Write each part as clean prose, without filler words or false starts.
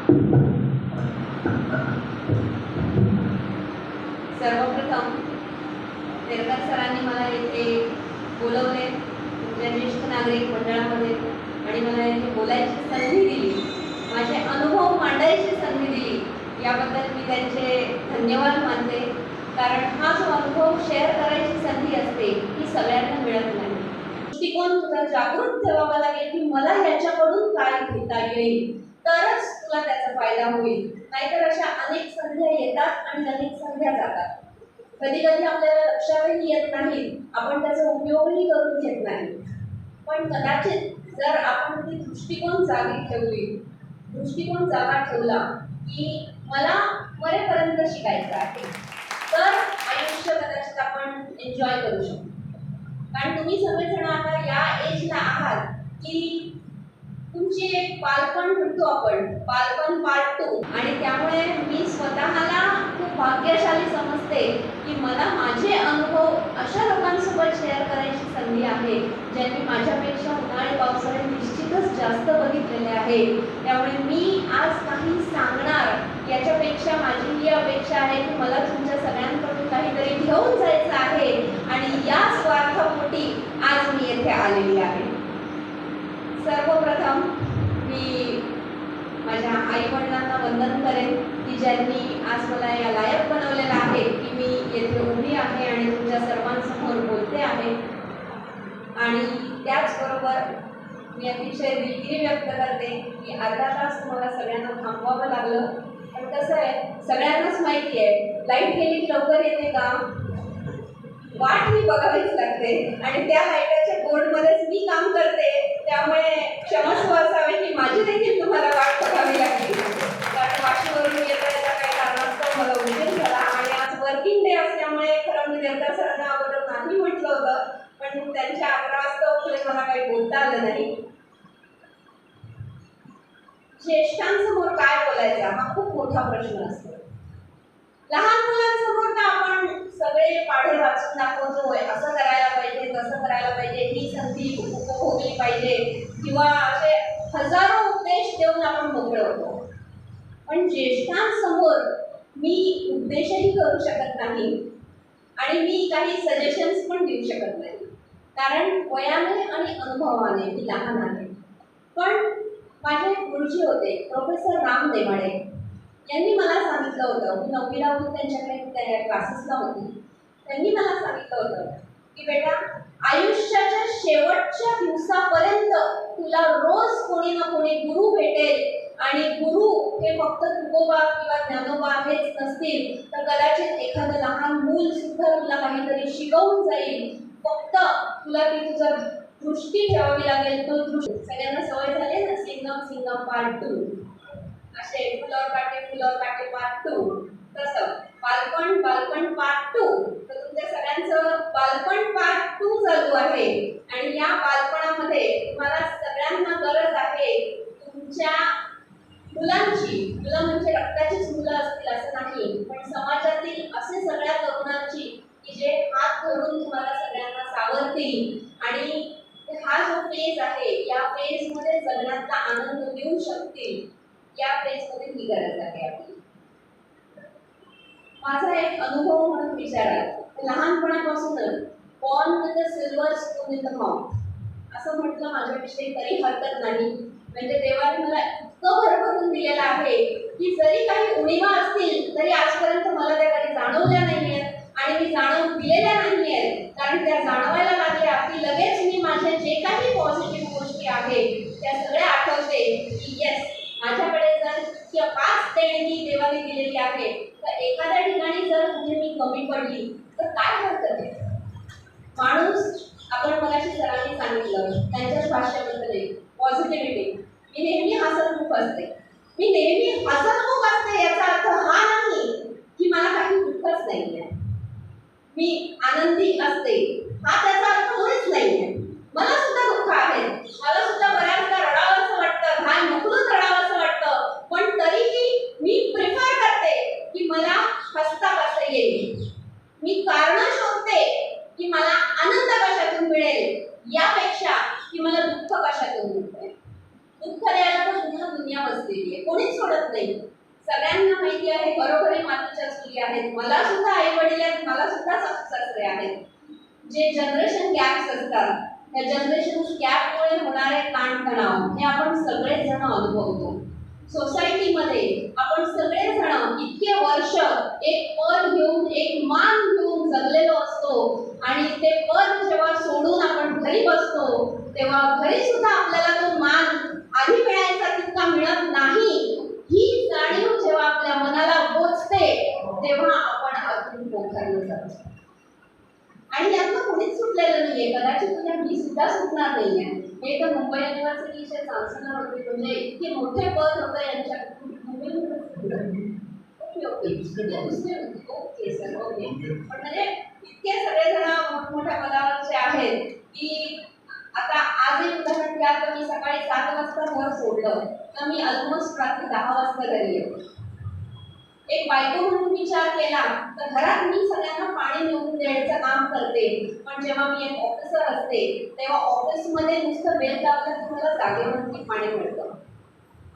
सर्वप्रथम तेरकर सरांनी मला इथे बोलवले तुमच्या ज्येष्ठ नागरिक मंडळामध्ये आणि मला इथे बोलायची संधी दिली, माझे अनुभव मांडायची संधी दिली, याबद्दल मी त्यांचे धन्यवाद मानते. कारण हा जो अनुभव शेअर करायची संधी असते ही सगळ्यांना मिळत नाही. दृष्टिकोन तुला जागृत ठेवावा लागेल की मला याच्याकडून काय घेता येईल, तरच तुला त्याचा फायदा होईल. नाहीतर अशा अनेक संध्या येतात आणि अनेक संध्या जातात. कधी कधी आपल्याला लक्षातही येत नाही, आपण त्याचा उपयोगही करून घेत नाही. पण कदाचित जर आपण ती दृष्टिकोन जागी ठेवली, दृष्टिकोन जागा ठेवला की मला मरेपर्यंत शिकायचं आहे, तर आयुष्य कदाचित आपण एन्जॉय करू शकतो. कारण तुम्ही सगळेजण आता या एजला आहात की तुमची एक बालपण म्हणतो आपण, बालपण पार्ट 2, आणि त्यामुळे मी स्वतःला खूप भाग्यशाली समजते की मला माझे अनुभव अशा लोकांसोबत शेअर करायची संधी आहे ज्यांनी माझ्यापेक्षा उन्हाळी पावसाळे निश्चितच जास्त बघितलेले आहे. त्यामुळे मी आज काही सांगणार याच्यापेक्षा माझी ही अपेक्षा आहे की मला तुमच्या सगळ्यांकडून काहीतरी घेऊन जायचं आहे आणि या स्वार्थापोटी आज मी येथे आलेली आहे. सर्वप्रथम मी माझ्या आई-वडिलांना वंदन करेन की ज्यांनी आज मला या लायक बनवलेलं आहे की मी येथे उभी आहे आणि तुमच्या सर्वांसमोर बोलते आहे. आणि त्याचबरोबर मी अतिशय दिलगिरी व्यक्त करते की अर्धा तास तुम्हाला सगळ्यांना थांबवावं लागलं. पण कसं आहे, सगळ्यांनाच माहिती आहे लाईट गेली की लवकर येते का, वाट ही बघावीच लागते आणि त्या लाईटाच्या बोर्डमध्येच मी काम करते. त्यामुळे क्षमस्व असावे की माझी देखील तुम्हाला वाट बघावी लागली. कारण वाशीवरून येता येता काही कारणास्तव मला उशीर झाला आणि आज वर्किंग डे असल्यामुळे खरं मी तेरकर सरांना अगोदर नाही म्हटलं होतं, पण त्यांच्या आग्रहास्तव पुढे मला काही बोलता आलं नाही. ज्येष्ठांसमोर काय बोलायचं हा खूप मोठा प्रश्न असतो. लहान मुलांसमोर तर आपण सगळे पाढे वाचून दाखवतोय, असं करायला पाहिजे, तसं करायला पाहिजे, ही संधी उपभोगली पाहिजे किंवा असे हजारो उपदेश देऊन आपण मोकळे होतो. पण ज्येष्ठांसमोर मी उपदेशही करू शकत नाही आणि मी काही सजेशन्स पण देऊ शकत नाही, कारण वयाने आणि अनुभवाने मी लहान आहे. पण माझे गुरुजी होते प्रोफेसर राम देवाडे, यांनी मला सांगितलं होतं की 9वीला होती, त्यांच्याकडे त्या क्लासेसला होती. त्यांनी मला सांगितलं होतं की बेटा, आयुष्याच्या शेवटच्या दिवसापर्यंत तुला रोज कोणी ना कोणी गुरु भेटेल आणि गुरु हे फक्त तुकोबा किंवा ज्ञानोबा हेच नसतील, तर कदाचित एखादं लहान मूल सुद्धा तुला काहीतरी शिकवून जाईल. फक्त तुला ती तुझा दृष्टी ठेवावी लागेल. तो दृष्टी सगळ्यांना सवय झाली ना, सिंगम सिंगम पार्ट 2, असे फुलावर काटे पार्ट 2, तसं बालपण पार्ट 2. तर तुमच्या सगळ्यांचं बालपण पार्ट 2 चालू आहे आणि या बालपणामध्ये मला सगळ्यांना गरज आहे तुमच्या मुलांची. मुलं म्हणजे रक्ताचीच मुलं असतील असं नाही, पण समाजातील असे सगळ्या तरुणांची की जे हात धरून तुम्हाला सगळ्यांना सावरतील आणि हा जो फेज आहे या फेजमध्ये जगण्याचा आनंद देऊ शकतील. या फेजमध्ये ही गरज आहे आपली. माझा एक अनुभव म्हणून विचार आहे. लहानपणापासूनच born with a silver spoon in the mouth असं म्हटलं माझ्याविषयी तरी हरकत नाही. म्हणजे देवाने मला इतकं भरभरून दिलेलं आहे की जरी काही उणिवा असतील तरी आजपर्यंत मला त्या कधी जाणवल्या नाही आहेत आणि मी जाणवून दिलेल्या नाही आहेत. कारण त्या जाणवायला लागल्या की लगेच मी माझ्या जे काही पॉझिटिव्ह गोष्टी आहेत त्या सगळ्या आठवते की येस, माझ्याकडे जर इतक्या 5 देणगी देवाने दिलेली आहे, तर एखाद्या ठिकाणी जर कुठे मी कमी पडली तर काय हरकत आहे. माणूस, आपण मगाशी सरांनी सांगितलं त्यांच्याच भाषेबद्दल पॉझिटिव्हिटी, मी नेहमी हसतमुख असते. मी नेहमी हसतमुख असते याचा अर्थ हा नाही की मला काही दुःखच नाही आहे. मी आनंदी असते हा त्याचा अर्थ होईच नाही आहे. मला सुद्धा दुःख आहे, मला सुद्धा बऱ्याचदा रडावं असं वाटतं, घाय मोकळून रडावं असं वाटतं, पण तरीही मी प्रिफर करते की मला हसता कसं येईल. मी कारण शोधते की मला आनंद कशातून मिळेल यापेक्षा की मला दुःख कशातून मिळेल. दुःख द्यायला तर तुम्हाला दुनिया बसलेली आहे, कोणीच सोडत नाही. सगळ्यांना माहिती आहे घरोघरी मातीच्या चुली आहेत, मला सुद्धा आई वडील आहेत, मला सुद्धा सासू सासरे आहेत. जे जनरेशन गॅप्स असतात त्या जनरेशन गॅपमुळे होणारे ताणतणाव हे आपण सगळेच जण अनुभवतो. सोसायटीमध्ये आपण सगळेजण इतके वर्ष एक पद घेऊन एक मान घेऊन जगलेलो असतो आणि ते पद जेव्हा सोडून आपण घरी बसतो तेव्हा घरी सुद्धा आपल्याला तो मान आधी मिळायचा तितका मिळत नाही. ही जाणीव जेव्हा आपल्या मनाला पोचते तेव्हा आपण अजून पोखरलं जातो आणि यातनं कोणीच सुटलेलं नाहीये. कदाचित तुझ्या मी सुद्धा सुटणार नाहीये. हे तर मुंबई युनिव्हर्सिटीचे चान्सलर होते, म्हणजे इतके मोठे पद होतं यांच्या. Okay sir, okay. पण म्हणजे इतके सगळेजण मोठमोठ्या पदावरचे आहेत की आता आज एक उदाहरण घ्या तर मी सकाळी 7 वाजता घर सोडलं तर मी ऑलमोस्ट रात्री 10 वाजता घरी येतो. एक बायको म्हणून विचार केला तर घरात मी सगळ्यांना पाणी नेऊन द्यायचं काम करते, पण जेव्हा मी एक ऑफिसर असते तेव्हा ऑफिसमध्ये नुसतं बेल दाबलं की मला जागेवरती पाणी मिळतं.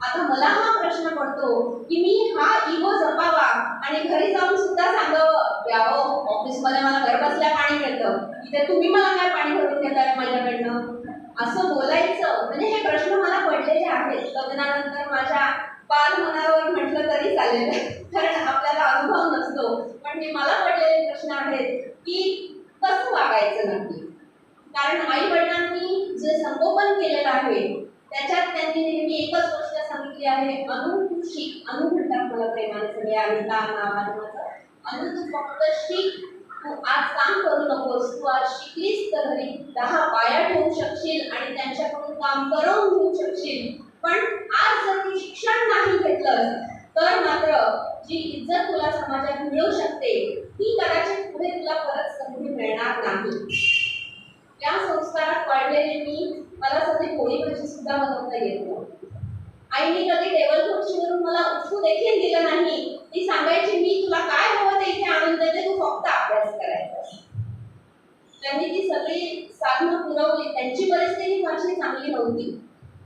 आता मला हा प्रश्न पडतो की मी हा इगो जपावा आणि घरी जाऊन सुद्धा सांगावं यावं ऑफिसमध्ये मला घर बसल्या पाणी मिळतं, इथे तुम्ही मला काय पाणी भरून घेताय माझ्याकडनं, असं बोलायचं. म्हणजे हे प्रश्न मला पडलेले आहेत. लग्नानंतर माझ्या बाल मनावर म्हटलं तरी चालेल कारण आपल्याला अनुभव नसतो, पण हे मला पडलेले प्रश्न आहेत की कसं वागायचं नक्की. कारण आई वडिलांनी जे संगोपन केलेलं आहे त्याच्यात त्यांनी नेहमी एकच गोष्ट सांगितली आहे, अनु तू शिक. अनु म्हणतात मला प्रेमाने सगळे अनिता नावाने माझं. अनु तू फक्त शिक, तू आज काम करू नकोस, तू आज शिकलीस तर घरी 10 बाया ठेवू शकशील आणि त्यांच्याकडून काम करवून घेऊ शकशील. पण आज जर तू शिक्षण नाही घेतलं तर मात्र जी इज्जत तुला समाजात मिळू शकते ती कदाचित पुढे तुला परत संधी मिळणार नाही. या संस्कारात वाढलेले मी, मला सध्या पोळी भाजी सुद्धा बनवता येत नव्हती. आईने कधी टेबल खुर्चीवरून मला उठू देखील दिलं नाही. ती सांगायची मी तुला काय हवं ते इथे आणून देते, तू फक्त अभ्यास करायचा. त्यांनी ती सगळी साधनं पुरवली. त्यांची परिस्थिती फारशी चांगली नव्हती,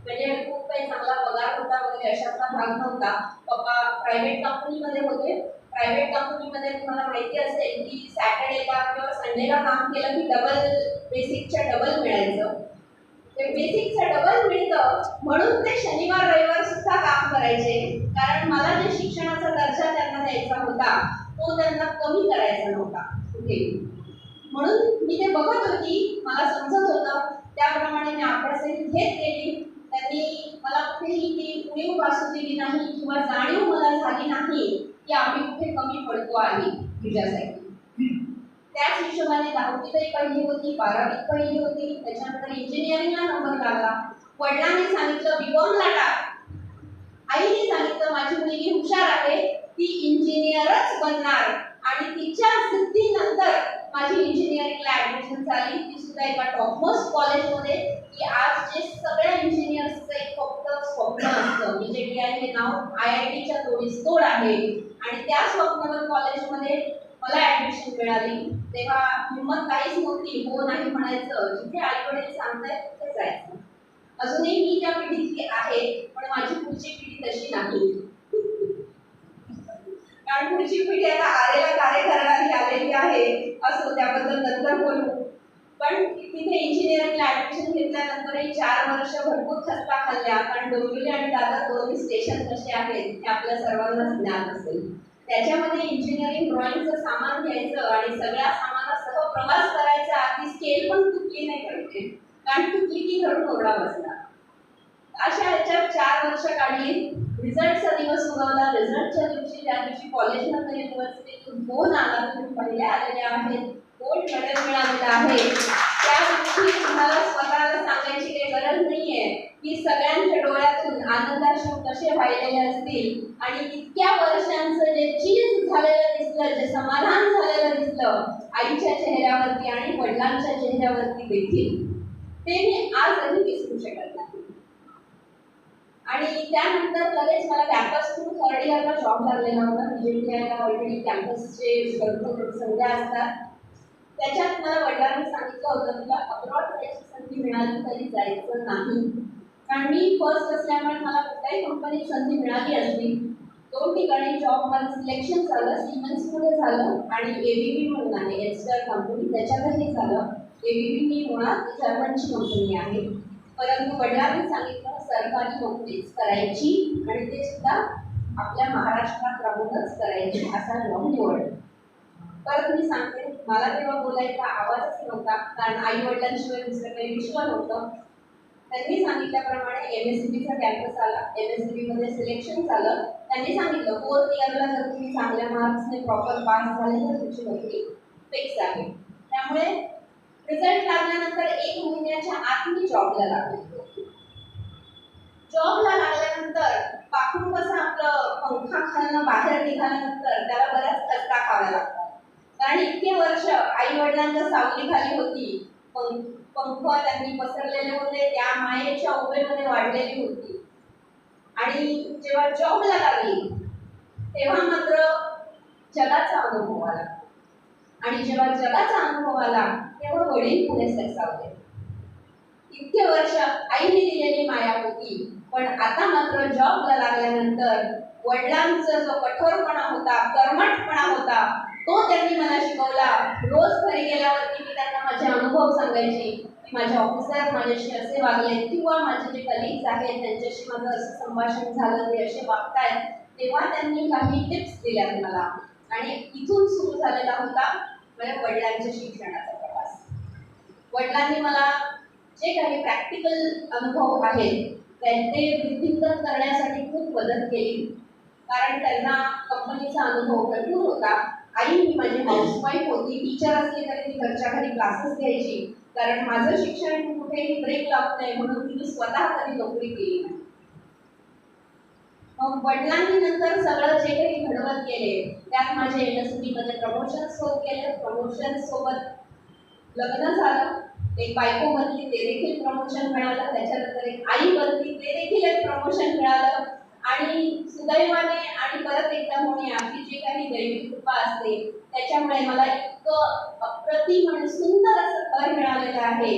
म्हणजे खूप काही चांगला पगार होता वगैरे अशातला भाग नव्हता. पप्पा प्रायव्हेट कंपनीमध्ये होते. प्रायव्हेट कंपनीमध्ये तुम्हाला माहिती असेल की सॅटर्डेला किंवा संडेला काम केलं की डबल बेसिकच्या डबल मिळायचं. ते बेसिकचं डबल मिळतं म्हणून ते शनिवार रविवार सुद्धा काम करायचे, कारण मला जे शिक्षणाचा दर्जा त्यांना द्यायचा होता तो त्यांना कमी करायचा नव्हता कुठे. म्हणून मी ते बघत होती, मला समजत होतं, त्याप्रमाणे मी अभ्यासही घेत गेली. त्यांनी मला कुठेही ती उणीव भासू दिली नाही किंवा जाणीव मला झाली नाही की आम्ही कुठे कमी पडतो आहे तुझ्यासाठी. त्याच हिशोबाने 10वीतही पहिली होती, 12वीत पहिली होती, त्याच्यानंतर इंजिनिअरिंगला नंबर लागला. वडिलांनी सांगितलं बीकॉमला टाक. आईने सांगितलं माझी मुलगी हुशार आहे, ती इंजिनियरच बनणार आणि तिच्या सिद्धीनंतर माझी इंजिनिअरिंगला ऍडमिशन झाली. ती सुद्धा एका टॉपमोस्ट कॉलेजमध्ये की आज जे सगळ्या इंजिनियर्सचं एक फक्त स्वप्न असतं, BJTI हे नाव IITच्या तोडीस तोड आहे आणि त्या स्वप्नवर कॉलेजमध्ये मला ऍडमिशन मिळाली. तेव्हा हिंमत काहीच नव्हती, हो नाही म्हणायचं, जिथे आई वडील सांगतायत तिथे जायचं. अजूनही मी त्या पिढीतली आहे, पण माझी पुढची पिढी तशी नाही. कारण पुढची पिढी आता आरेला कार्य करणारी आलेली आहे, असो त्याबद्दल नंतर बोलू. पण तिथे इंजिनिअरिंगला ऍडमिशन घेतल्यानंतरही 4 वर्ष भरपूर खस्ता खाल्ल्या, कारण डोंबिवली आणि दादर दोन्ही स्टेशन कसे आहेत हे आपल्या सर्वांना ज्ञान असेल. त्याच्यामध्ये इंजिनिअरिंग ड्रॉइंगचं सामान घ्यायचं आणि सगळ्या सामानासह प्रवास करायचा, ती स्केल पण तुटली नाही पाहिजे, कारण तुटली की धरून ओरडा बसला. अशा ह्याच्यात 4 वर्ष काढली. रिझल्टचा दिवस उगवला. रिझल्टच्या दिवशी ज्या दिवशी कॉलेजमधून युनिव्हर्सिटीतून फोन आला, तुम्ही पहिले आलेले आहेत, गोल्ड मेडल मिळालेलं आहे, त्या दिवशी तुम्हाला स्वतःला सांगायची काही गरज नाहीये की सगळ्यांच्या डोळ्यातून आनंदाश्रू कसे वाहिलेले असतील आणि इतक्या वर्षांचं जे चीज झालेलं दिसलं, जे समाधान झालेलं दिसलं आईच्या चेहऱ्यावरती आणि वडिलांच्या चेहऱ्यावरती देखील, ते मी आजही विसरू शकत नाही. आणि त्यानंतर लगेच मला कॅम्पस थ्रू 3rd इयरला जॉब लागलेला होता. BJTIला ऑलरेडी कॅम्पसचे भरपूर संध्या असतात. त्याच्यात मला वडिलांनी सांगितलं होतं तुला अब्रॉड जायची संधी मिळाली तरी जायचं नाही, कारण मी फर्स्ट असल्यामुळे मला कुठल्याही कंपनीत संधी मिळाली असली. 2 ठिकाणी जॉब माझं सिलेक्शन झालं. सिमेन्समध्ये झालं आणि एबीबी म्हणून आहे एस्टर कंपनी, त्याच्यातही झालं. एबीबी ही मुळात जर्मनची कंपनी आहे, परंतु वडिलांनी सांगितलं सरकारी नोकरीच करायची आणि ते सुद्धा आपल्या महाराष्ट्रात राहूनच करायची, असा जॉब निवडला. परत मी सांगते, मला तेव्हा बोलायचा आवाजच नव्हता, कारण आई वडिलांशिवाय दुसरं काही विश्व नव्हतं. त्यांनी सांगितल्याप्रमाणे MSCBचा कॅम्पस आला. MSCB मध्ये सिलेक्शन झालं. त्यांनी सांगितलं 4th इयरला जर तुम्ही चांगल्या मार्क्सने प्रॉपर पास झाले तर तुमची नोकरी फिक्स आहे. त्यामुळे रिझल्ट लागल्यानंतर 1 महिन्याच्या आत मी जॉबला लागले. जॉबला लागल्यानंतर पाखरू कसं आपलं पंखा खालनं बाहेर निघाल्यानंतर त्याला बऱ्याच कष्टा खाव्या लागतात, कारण इतके वर्ष आई वडिलांच्या सावलीखाली होती. पंख त्यांनी पसरलेले होते, त्या मायेच्या उभेमध्ये वाढलेली होती. आणि जेव्हा जॉबला लागली तेव्हा मात्र जगाचा अनुभव आला. आणि जेव्हा जगाचा अनुभव आला तेव्हा वडील पुढे सरसावले. इतके वर्ष आईने दिलेली माया होती, पण आता मात्र जॉबला लागल्यानंतर वडिलांचा जो कठोरपणा होता, कर्मठपणा होता, तो त्यांनी मला शिकवला. रोज घरी गेल्यावरती मी त्यांना माझे अनुभव सांगायची की माझे ऑफिसर माझ्याशी असे वागले किंवा माझे जे कलिग्स आहेत त्यांच्याशी माझं असं संभाषण झालं, ते असे वागतायत. तेव्हा त्यांनी काही टिप्स दिल्यात मला आणि इथून सुरू झालेला होता माझ्या वडिलांच्या शिक्षणाचा प्रवास. वडिलांनी मला जे काही प्रॅक्टिकल अनुभव आहेत ते वृद्धिंगत करण्यासाठी खूप मदत केली, कारण त्यांना कंपनीचा अनुभव भरपूर होता. आई ही माझी हाऊसवाईफ होती, टीचर असली तरी ती घरच्या घरी क्लासेस घ्यायची, कारण माझं शिक्षण कुठेही ब्रेक लागू नये म्हणून तिने स्वतः कधी नोकरी केली नाही. मग वडिलांनी नंतर सगळं जे काही घडवत गेले त्यात माझे MSCB मध्ये प्रमोशन्स होत गेले. प्रमोशन्स सोबत लग्न झालं, एक बायको बनली, ते देखील प्रमोशन मिळालं. त्याच्यानंतर एक आई बनली, ते देखील एक प्रमोशन मिळालं. आणि सुदैवाने आणि परत एकदा होणे आपली जी काही दैवी कृपा असते त्याच्यामुळे मला इतकं अप्रतिम आणि सुंदर असं घर मिळालेलं आहे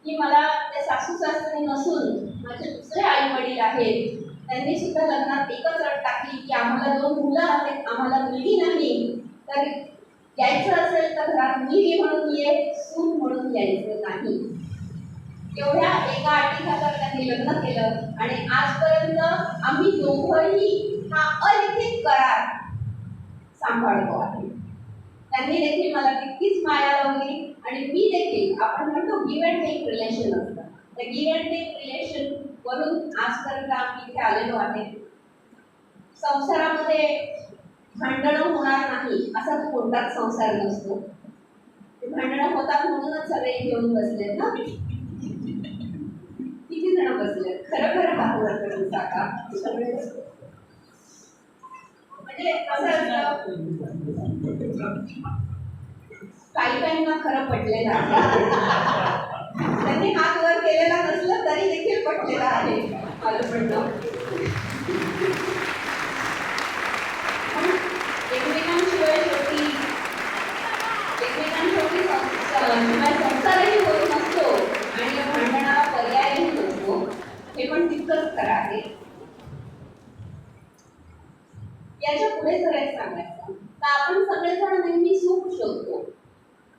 की मला ते सासू सासरे नसून माझे दुसरे आई वडील आहेत, त्यांनी सुद्धा लग्नात एकच अट टाकली की आम्हाला 2 मुलं आहेत, आम्हाला मुलगी नाही, तर यायचं असेल तर घरात मुलगी म्हणून ये, सून म्हणून यायचं नाही. एवढ्या एका अटीखातर त्यांनी लग्न केलं आणि आजपर्यंत आम्ही दोघंही हा अलिखित करार सांभाळतो आहे. त्यांनी देखील मला तितकीच माया लावली आणि मी देखील, आपण म्हणतो गिव्ह अँड टेक रिलेशन असतं, त्या गिव्ह अँड टेक रिलेशन वरून आजपर्यंत आम्ही इथे आलेलो आहे. संसारामध्ये भांडणं होणार नाही असा कोणताच संसार नसतो. ते भांडणं होतात म्हणूनच सगळे घेऊन बसलेत ना. किती जण बसले खरं खरं दाखवलं करून टाका. म्हणजे असं असतं, काही काहींना खरं पटलेलं आहे. त्यांनी हात वर केलेला नसलं तरी देखील पटलेला आहे माझं म्हणणं. एकमेकांशिवाय शेवटी संसारही होत नसतो आणि या भांडणाला पर्यायही नसतो, हे पण तितकंच खरं आहे. याच्या पुढे जर एक सांगायचं तर आपण सगळेजण नेहमी सुख शोधतो.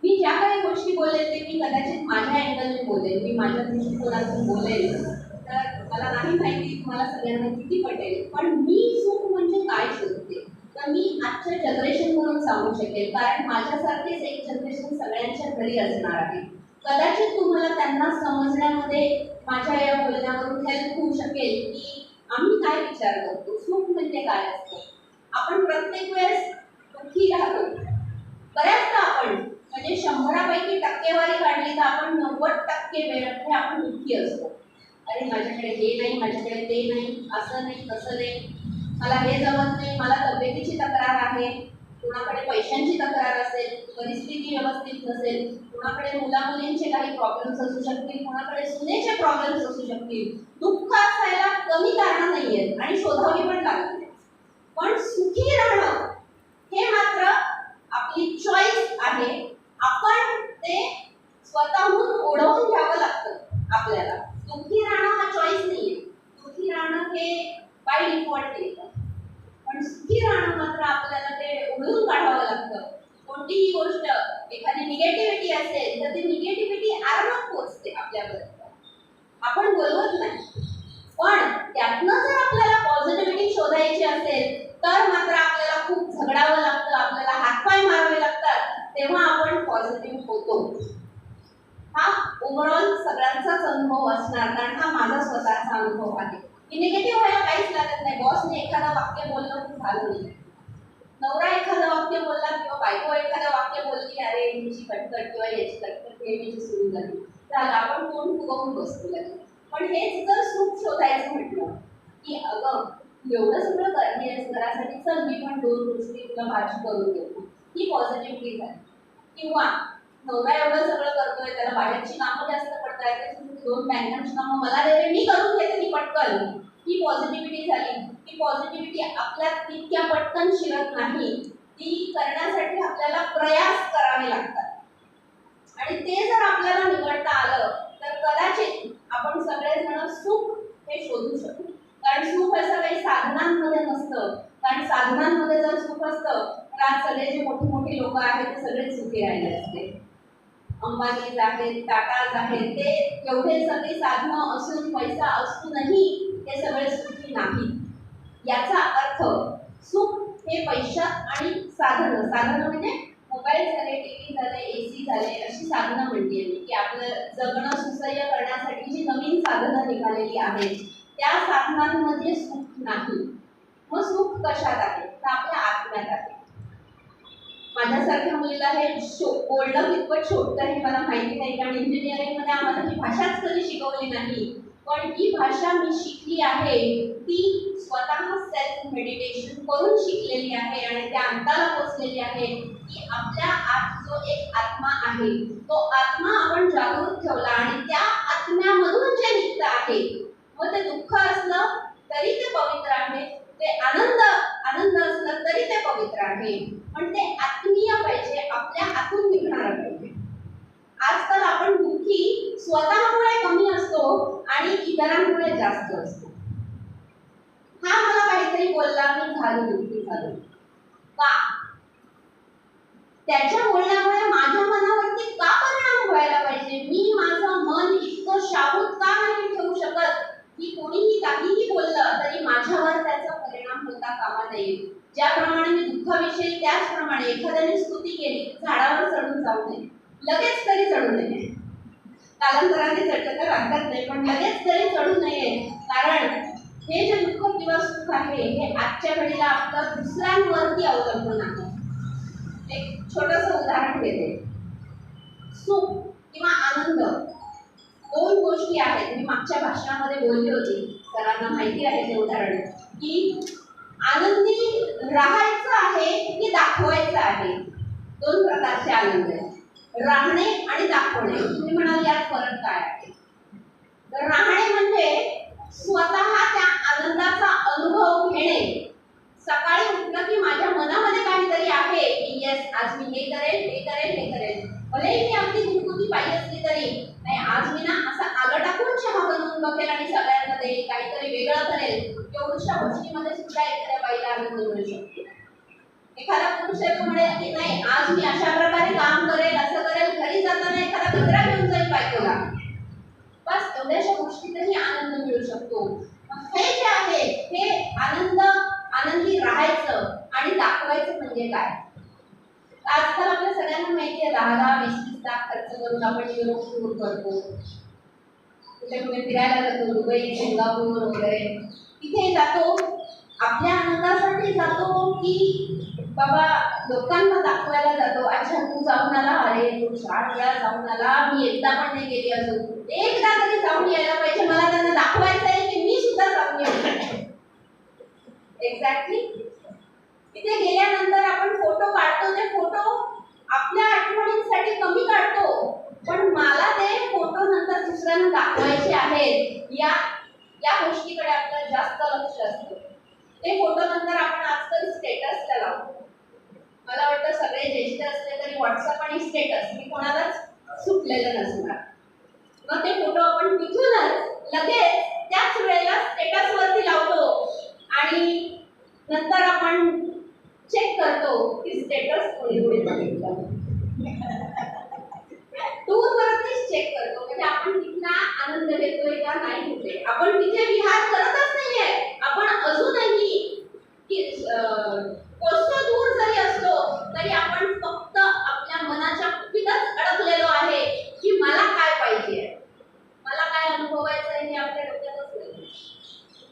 मी ज्या काही गोष्टी बोलेल ते मी कदाचित माझ्या अँगलने बोलेल, मी माझ्या दृष्टिकोनातून बोलेल, तर मला नाही माहिती तुम्हाला सगळ्यांना किती पटेल, पण मी सुख म्हणजे काय शोधते तर मी आजच्या जनरेशन म्हणून सांगू शकेल, कारण माझ्यासारखेच एक जनरेशन सगळ्यांच्या घरी असणार आहे. कदाचित तुम्हाला त्यांना समजण्यामध्ये माझ्या या बोलण्यावरून हेल्प होऊ शकेल की आम्ही काय विचार करतो, सुख म्हणजे काय असतं. आपण प्रत्येक वेळेस दुःखी राहतो. बऱ्याचदा आपण म्हणजे 100पैकी टक्केवारी काढली तर आपण 90% वेळेमध्ये आपण दुःखी असतो. अरे माझ्याकडे हे नाही, माझ्याकडे ते नाही, असं नाही, तसं नाही, मला हे जमत नाही, मला तब्येतीची तक्रार आहे, कुणाकडे पैशांची तक्रार असेल, परिस्थिती व्यवस्थित नसेल, कुणाकडे मुलामुलींचे काही प्रॉब्लेम्स असू शकतील, कुणाकडे सुनेचे प्रॉब्लेम्स असू शकतील. दुःख असायला कमी कारणं नाही आहेत आणि शोधावी पण लागत नाही. पण सुखी राहणं हे मात्र आपली चॉईस आहे. आपण ते स्वतःहून ओढवून घ्यावं लागतं आपल्याला. दुःखी राहणं हा चॉईस नाही आहे. हे बाय डिफॉल्ट येतं, पण सुखी राहणं मात्र आपल्याला ते उडून काढावं लागतं. कोणतीही गोष्ट, एखादी निगेटिव्हिटी असेल तर ती निगेटिव्हिटी आरामात पोहोचते आपल्यापर्यंत, आपण बोलवत नाही. पण त्यातनं जर आपल्याला पॉझिटिव्हिटी शोधायची असेल तर मात्र आपल्याला खूप झगडावं लागतं, आपल्याला हातपाय मारावे लागतात, तेव्हा आपण पॉझिटिव्ह होतो. हा ओव्हरऑल सगळ्यांचाच अनुभव असणार, कारण हा माझा स्वतःचा अनुभव आहे की निगेटिव्ह व्हायला काहीच लागत नाही. बॉसने एखादं वाक्य बोललं की झालं नाही, नवरा एखादं वाक्य बोलला किंवा बायको एखादं वाक्य बोलली, अरे हिची कटकट किंवा याची कटकट नेहमीची सुरू झाली, झालं आपण तोंड फुगवून बसतो लगेच. पण हेच जर सुख शोधायचं म्हटलं की अगं एवढं सगळं करतेस घरासाठी, चल मी पण 2 गोष्टी तुला भाजी करून देतो, ही पॉझिटिव्हिटी झाली. किंवा नवरा एवढं सगळं करतोय, त्याला बाहेरची कामं जास्त पडतायत, त्याची 2 बँकांची कामं मला देते, मी करून घेते ती पटकन, ही पॉझिटिव्हिटी झाली. ही पॉझिटिव्हिटी आपल्यात तितक्या पटकन शिरत नाही, ती करण्यासाठी आपल्याला प्रयास करावे लागतात. आणि ते जर आपल्याला निवडता आलं तर कदाचित आपण सगळेजण सुख हे शोधू शकतो. कारण सुख असं काही साधनांमध्ये नसतं, कारण साधनांमध्ये जर सुख असतं तर आज सगळे जे मोठे मोठे लोक आहेत ते सगळे सुखी राहिले असते. अंबानीज आहेत, टाटाज आहेत, ते एवढे सगळे साधनं असून पैसा असूनही ते सगळे सुखी नाही. याचा अर्थ सुख हे पैशात आणि साधनं, साधनं म्हणजे मोबाईल झाले, टीव्ही झाले, एसी झाले, अशी साधनं म्हणते मी की आपलं जगणं सुसह्य करण्यासाठी जी नवीन साधनं निघालेली आहेत त्या साधनांमध्ये सुख नाही. मग सुख कशात आहे तर आपल्या आत्म्यात आहे. माझ्यासारख्या मुलीला हे बोलणं कितपत शोधतं हे मला माहिती नाही, कारण इंजिनिअरिंगमध्ये आम्हाला ही भाषाच कधी शिकवली नाही. पण ही भाषा मी शिकली आहे ती स्वतः सेल्फ मेडिटेशन करून शिकलेली आहे आणि त्या अंताला पोचलेली आहे की आपल्या आत जो एक आत्मा आहे तो आत्मा आपण जागृत ठेवला आणि त्या आत्म्यामधून जे निघतं आहे, मग ते दुःख असलं तरी ते पवित्र आहे, ते आनंद असलं तरी ते पवित्र आहे, पण ते आत्मीय पाहिजे, आपल्या आतून निघणारं पाहिजे. आजकाल आपण दुःखी स्वतःमुळे कमी असतो आणि इतरांमुळे जास्त असतो. हा मला काहीतरी बोलला मी झालो दुःखी झालो का, त्याच्या बोलण्यामुळे माझ्या मनावरती का परिणाम व्हायला पाहिजे, मी माझं मन इतकं शाबूत का नाही ठेवू शकत की कोणीही काहीही बोललं तरी माझ्यावर त्याचा परिणाम होता कामा नये. ज्याप्रमाणे मी दुःखाविषयी त्याचप्रमाणे एखाद्याने स्तुती केली, झाडावर चढून जाऊ नये, लगेच तरी चढू नये, कालांतराने चढलं तर हरकत नाही पण लगेच तरी चढू नये. कारण हे जे दुःख किंवा सुख आहे हे आजच्या घडीला आपलं दुसऱ्यांवरती अवलंबून आहे. एक छोटंसं उदाहरण देते. सुख किंवा आनंद 2 गोष्टी आहेत. मी मागच्या भाषणामध्ये बोलली होती, सरांना माहिती आहे ते उदाहरण, की आनंदी राहायचं आहे की दाखवायचं आहे. 2 प्रकारचे आनंद आहेत, राहणे आणि दाखवणे. तुम्ही म्हणाल यात फरक काय आहे? तर राहणे म्हणजे स्वतः त्या आनंदाचा अनुभव घेणे. सकाळी उठलं की माझ्या मनामध्ये काहीतरी आहे की येस आज मी हे करेल हे करेल हे करेल, भलेही मी अगदी गुटगुटी पाहिजे असली तरी नाही, आज मी ना असा आलं टाकून चहा बनवून बघेल आणि सगळ्यांना देईल, काहीतरी वेगळं करेल. एवढ्या गोष्टीमध्ये सुद्धा एखाद्या बाईला आनंद मिळू शकतो. एखादा पुरुष म्हणेल की नाही आज मी अशा प्रकारे काम करेल, असं करेल, घरी जाताना एखादा कचरा घेऊन जाईल बायकोला, बस एवढ्याशा गोष्टीतही आनंद मिळू शकतो. हे जे आहे हे आनंदी राहायचं आणि दाखवायचं म्हणजे काय? आजकाल आपल्या सगळ्यांना माहिती आहे 10-20 लाख खर्च करून आपण युरोप टूर करतो, कुठे कुठे फिरायला जातो, दुबई, सिंगापूर वगैरे, तिथे जातो आपल्या आनंदासाठी जातो की बाबा लोकांना दाखवायला जातो, अच्छा तू जाऊन आला, अरे तू 4 वेळा जाऊन आला, मी एकदा पण नाही गेली अजून, एकदा तरी जाऊन यायला पाहिजे, मला त्यांना दाखवायचं आहे की मी सुद्धा जाऊन येऊ. एक्झॅक्टली. तिथे गेल्यानंतर आपण फोटो काढतो, ते फोटो आपल्या आठवणींसाठी कमी काढतो, पण मला ते फोटो नंतर दुसऱ्यांना दाखवायचे आहेत या गोष्टीकडे आपलं जास्त लक्ष असतं. ते फोटो नंतर आपण आजकाल स्टेटसला लावतो. मला वाटतं सगळे ज्येष्ठ असले तरी व्हॉट्सअप आणि स्टेटस मी कोणालाच सुटलेलं नसणार. मग ते फोटो आपण तिथूनच लगेच त्याच वेळेला स्टेटसवरती लावतो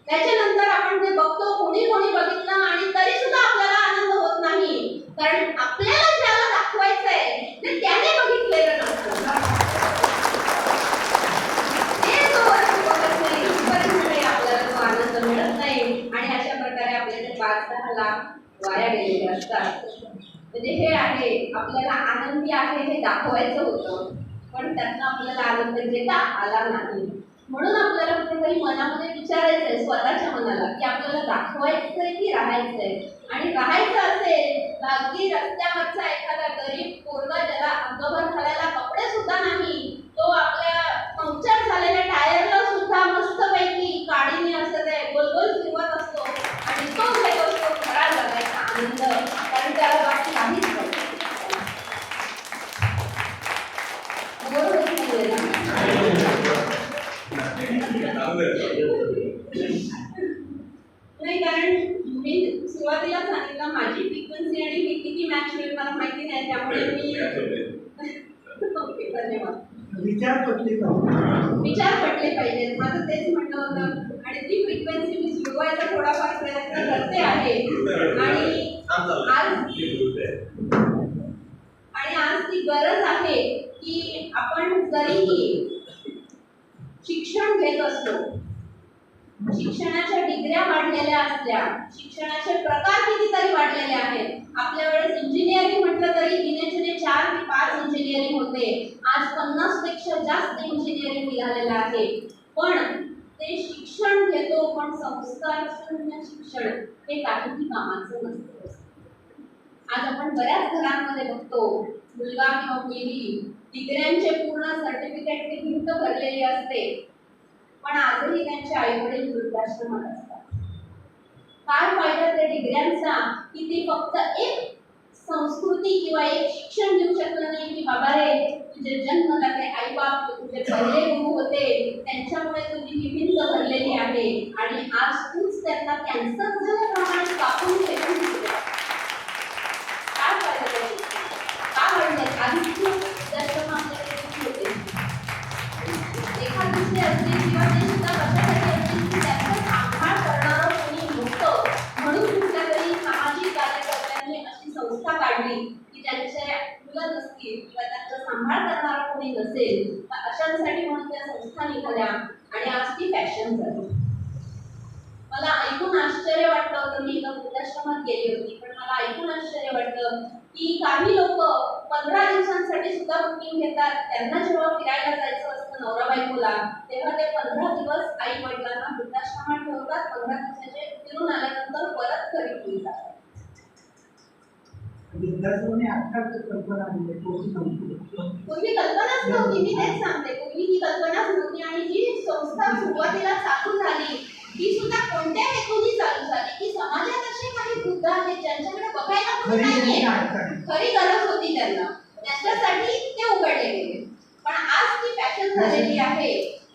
त्याच्यानंतर आपण जे बघतो कोणी कोणी बघितलं आणि तरी सुद्धा आपल्याला आनंद होत नाही, कारण आपल्याला ज्याला दाखवायचंय ते त्याने बघितलेलं नसतं. ते जोवर बघत नाही इथपर्यंत आपल्याला तो आनंद मिळत नाही आणि अशा प्रकारे आपले ते 5-10 लाख वाया गेलेले असतात. म्हणजे हे आहे आपल्याला आनंदी आहे हे दाखवायचं होतं, पण त्यातनं आपल्याला आनंद घेता आला नाही. म्हणून आपल्याला कुठेतरी मनामध्ये विचारायचंय स्वतःच्या मनाला की आपल्याला दाखवायचंय की राहायचंय. आणि राहायचं असेल तर अगदी रस्त्यावरचा एखादा गरीब पोरगा ज्याला अंगभर घालायला कपडे सुद्धा नाही, तो आपल्या पंक्चर झालेल्या टायरला सुद्धा मस्तपैकी काडीने असं ते गोल गोल फिरवत असतो आणि तो घेत असतो खरा जगायचा आनंद, कारण त्याला बाकी काहीच नाही. नाही, कारण मी सुरुवातीला सांगितलं माझी फ्रिक्वेन्सी आणि मी किती मॅच होईल मला माहिती नाही, त्यामुळे मी ओके धन्यवाद. विचार पटले पाहिजेत माझं तेच म्हणणं होतं. आणि ती फ्रिक्वेन्सी मी जुळवायचा थोडाफार प्रयत्न करते आहे. आणि आज ती गरज आहे की आपण जरीही शिक्षण घेत असलो, शिक्षणाच्या डिग्र्या वाढलेल्या असल्या, शिक्षणाचे प्रकार कितीतरी वाढलेले आहेत. आपल्या वेळेस इंजिनिअरिंग म्हटलं तरी गिनेचुने 4 ते 5 इंजिनिअरिंग होते. आज 50 पेक्षा जास्त इंजिनिअरिंग निघालेलं आहे. पण ते शिक्षण घेतो पण संस्कार शून्य शिक्षण हे काहीही कामाचं नसतं. आज आपण बऱ्याच घरांमध्ये बघतो मुलगा किंवा मुलगी डिग्र्यांचे पूर्ण सर्टिफिकेट ती भिंत भरलेली असते, पण आजही त्यांचे आईवडील वृद्धाश्रमात असतात. काय फायदा त्या डिग्र्यांचा की ती फक्त एक संस्कृती किंवा एक शिक्षण देऊ शकलं नाही की बाबा रे तुझे जन्मदाते आई बाप तुझे पहिले गुरु होते त्यांच्यामुळे तुझी ही भिंत भरलेली आहे आणि आज तूच त्यांना कॅन्सर झाल्याप्रमाणे कापून फेकून दिले. काय फायदा त्याची? का वाढले? आधी वृद्धाश्रम आपल्याकडे किती होते? एखाद दुसरे असते किंवा ते सुद्धा कशासाठी असते की त्यांचा सांभाळ करणारं कोणी नव्हतं, म्हणून कुठल्या तरी सामाजिक कार्यकर्त्यांनी अशी संस्था काढली की ज्यांच्या मुलं नसतील किंवा त्यांचा सांभाळ करणारा कोणी नसेल तर अशांसाठी म्हणून त्या संस्था निघाल्या आणि आज ती फॅशन झाली. मला ऐकून आश्चर्य वाटलं होतं. मी एका वृद्धाश्रमात गेली होती, पण मला ऐकून आश्चर्य वाटलं की काही लोक 15 दिवसांसाठी सुद्धा बुकिंग घेतात. त्यांना जेव्हा फिरायला जायचं असतं नवरा बायकोला, तेव्हा ते 15 दिवस आई वडिलांना वृद्धाश्रमात ठेवतात. 15 दिवसाचे फिरून आल्यानंतर परत घरी घेऊन जातात. पूर्वी कल्पनाच नव्हती. मी तेच सांगते, पूर्वी ही कल्पनाच नव्हती. आणि जी संस्था सुरुवातीला चालू झाली ती सुद्धा कोणत्या हेतूने चालू झाली की समाजात असे काही वृद्ध आहेत ज्यांच्याकडे बघायला कोणी नाहीये, खरी गरज होती त्यांना, त्याच्यासाठी ते उघडले गेले. पण आज ती फॅशन झालेली आहे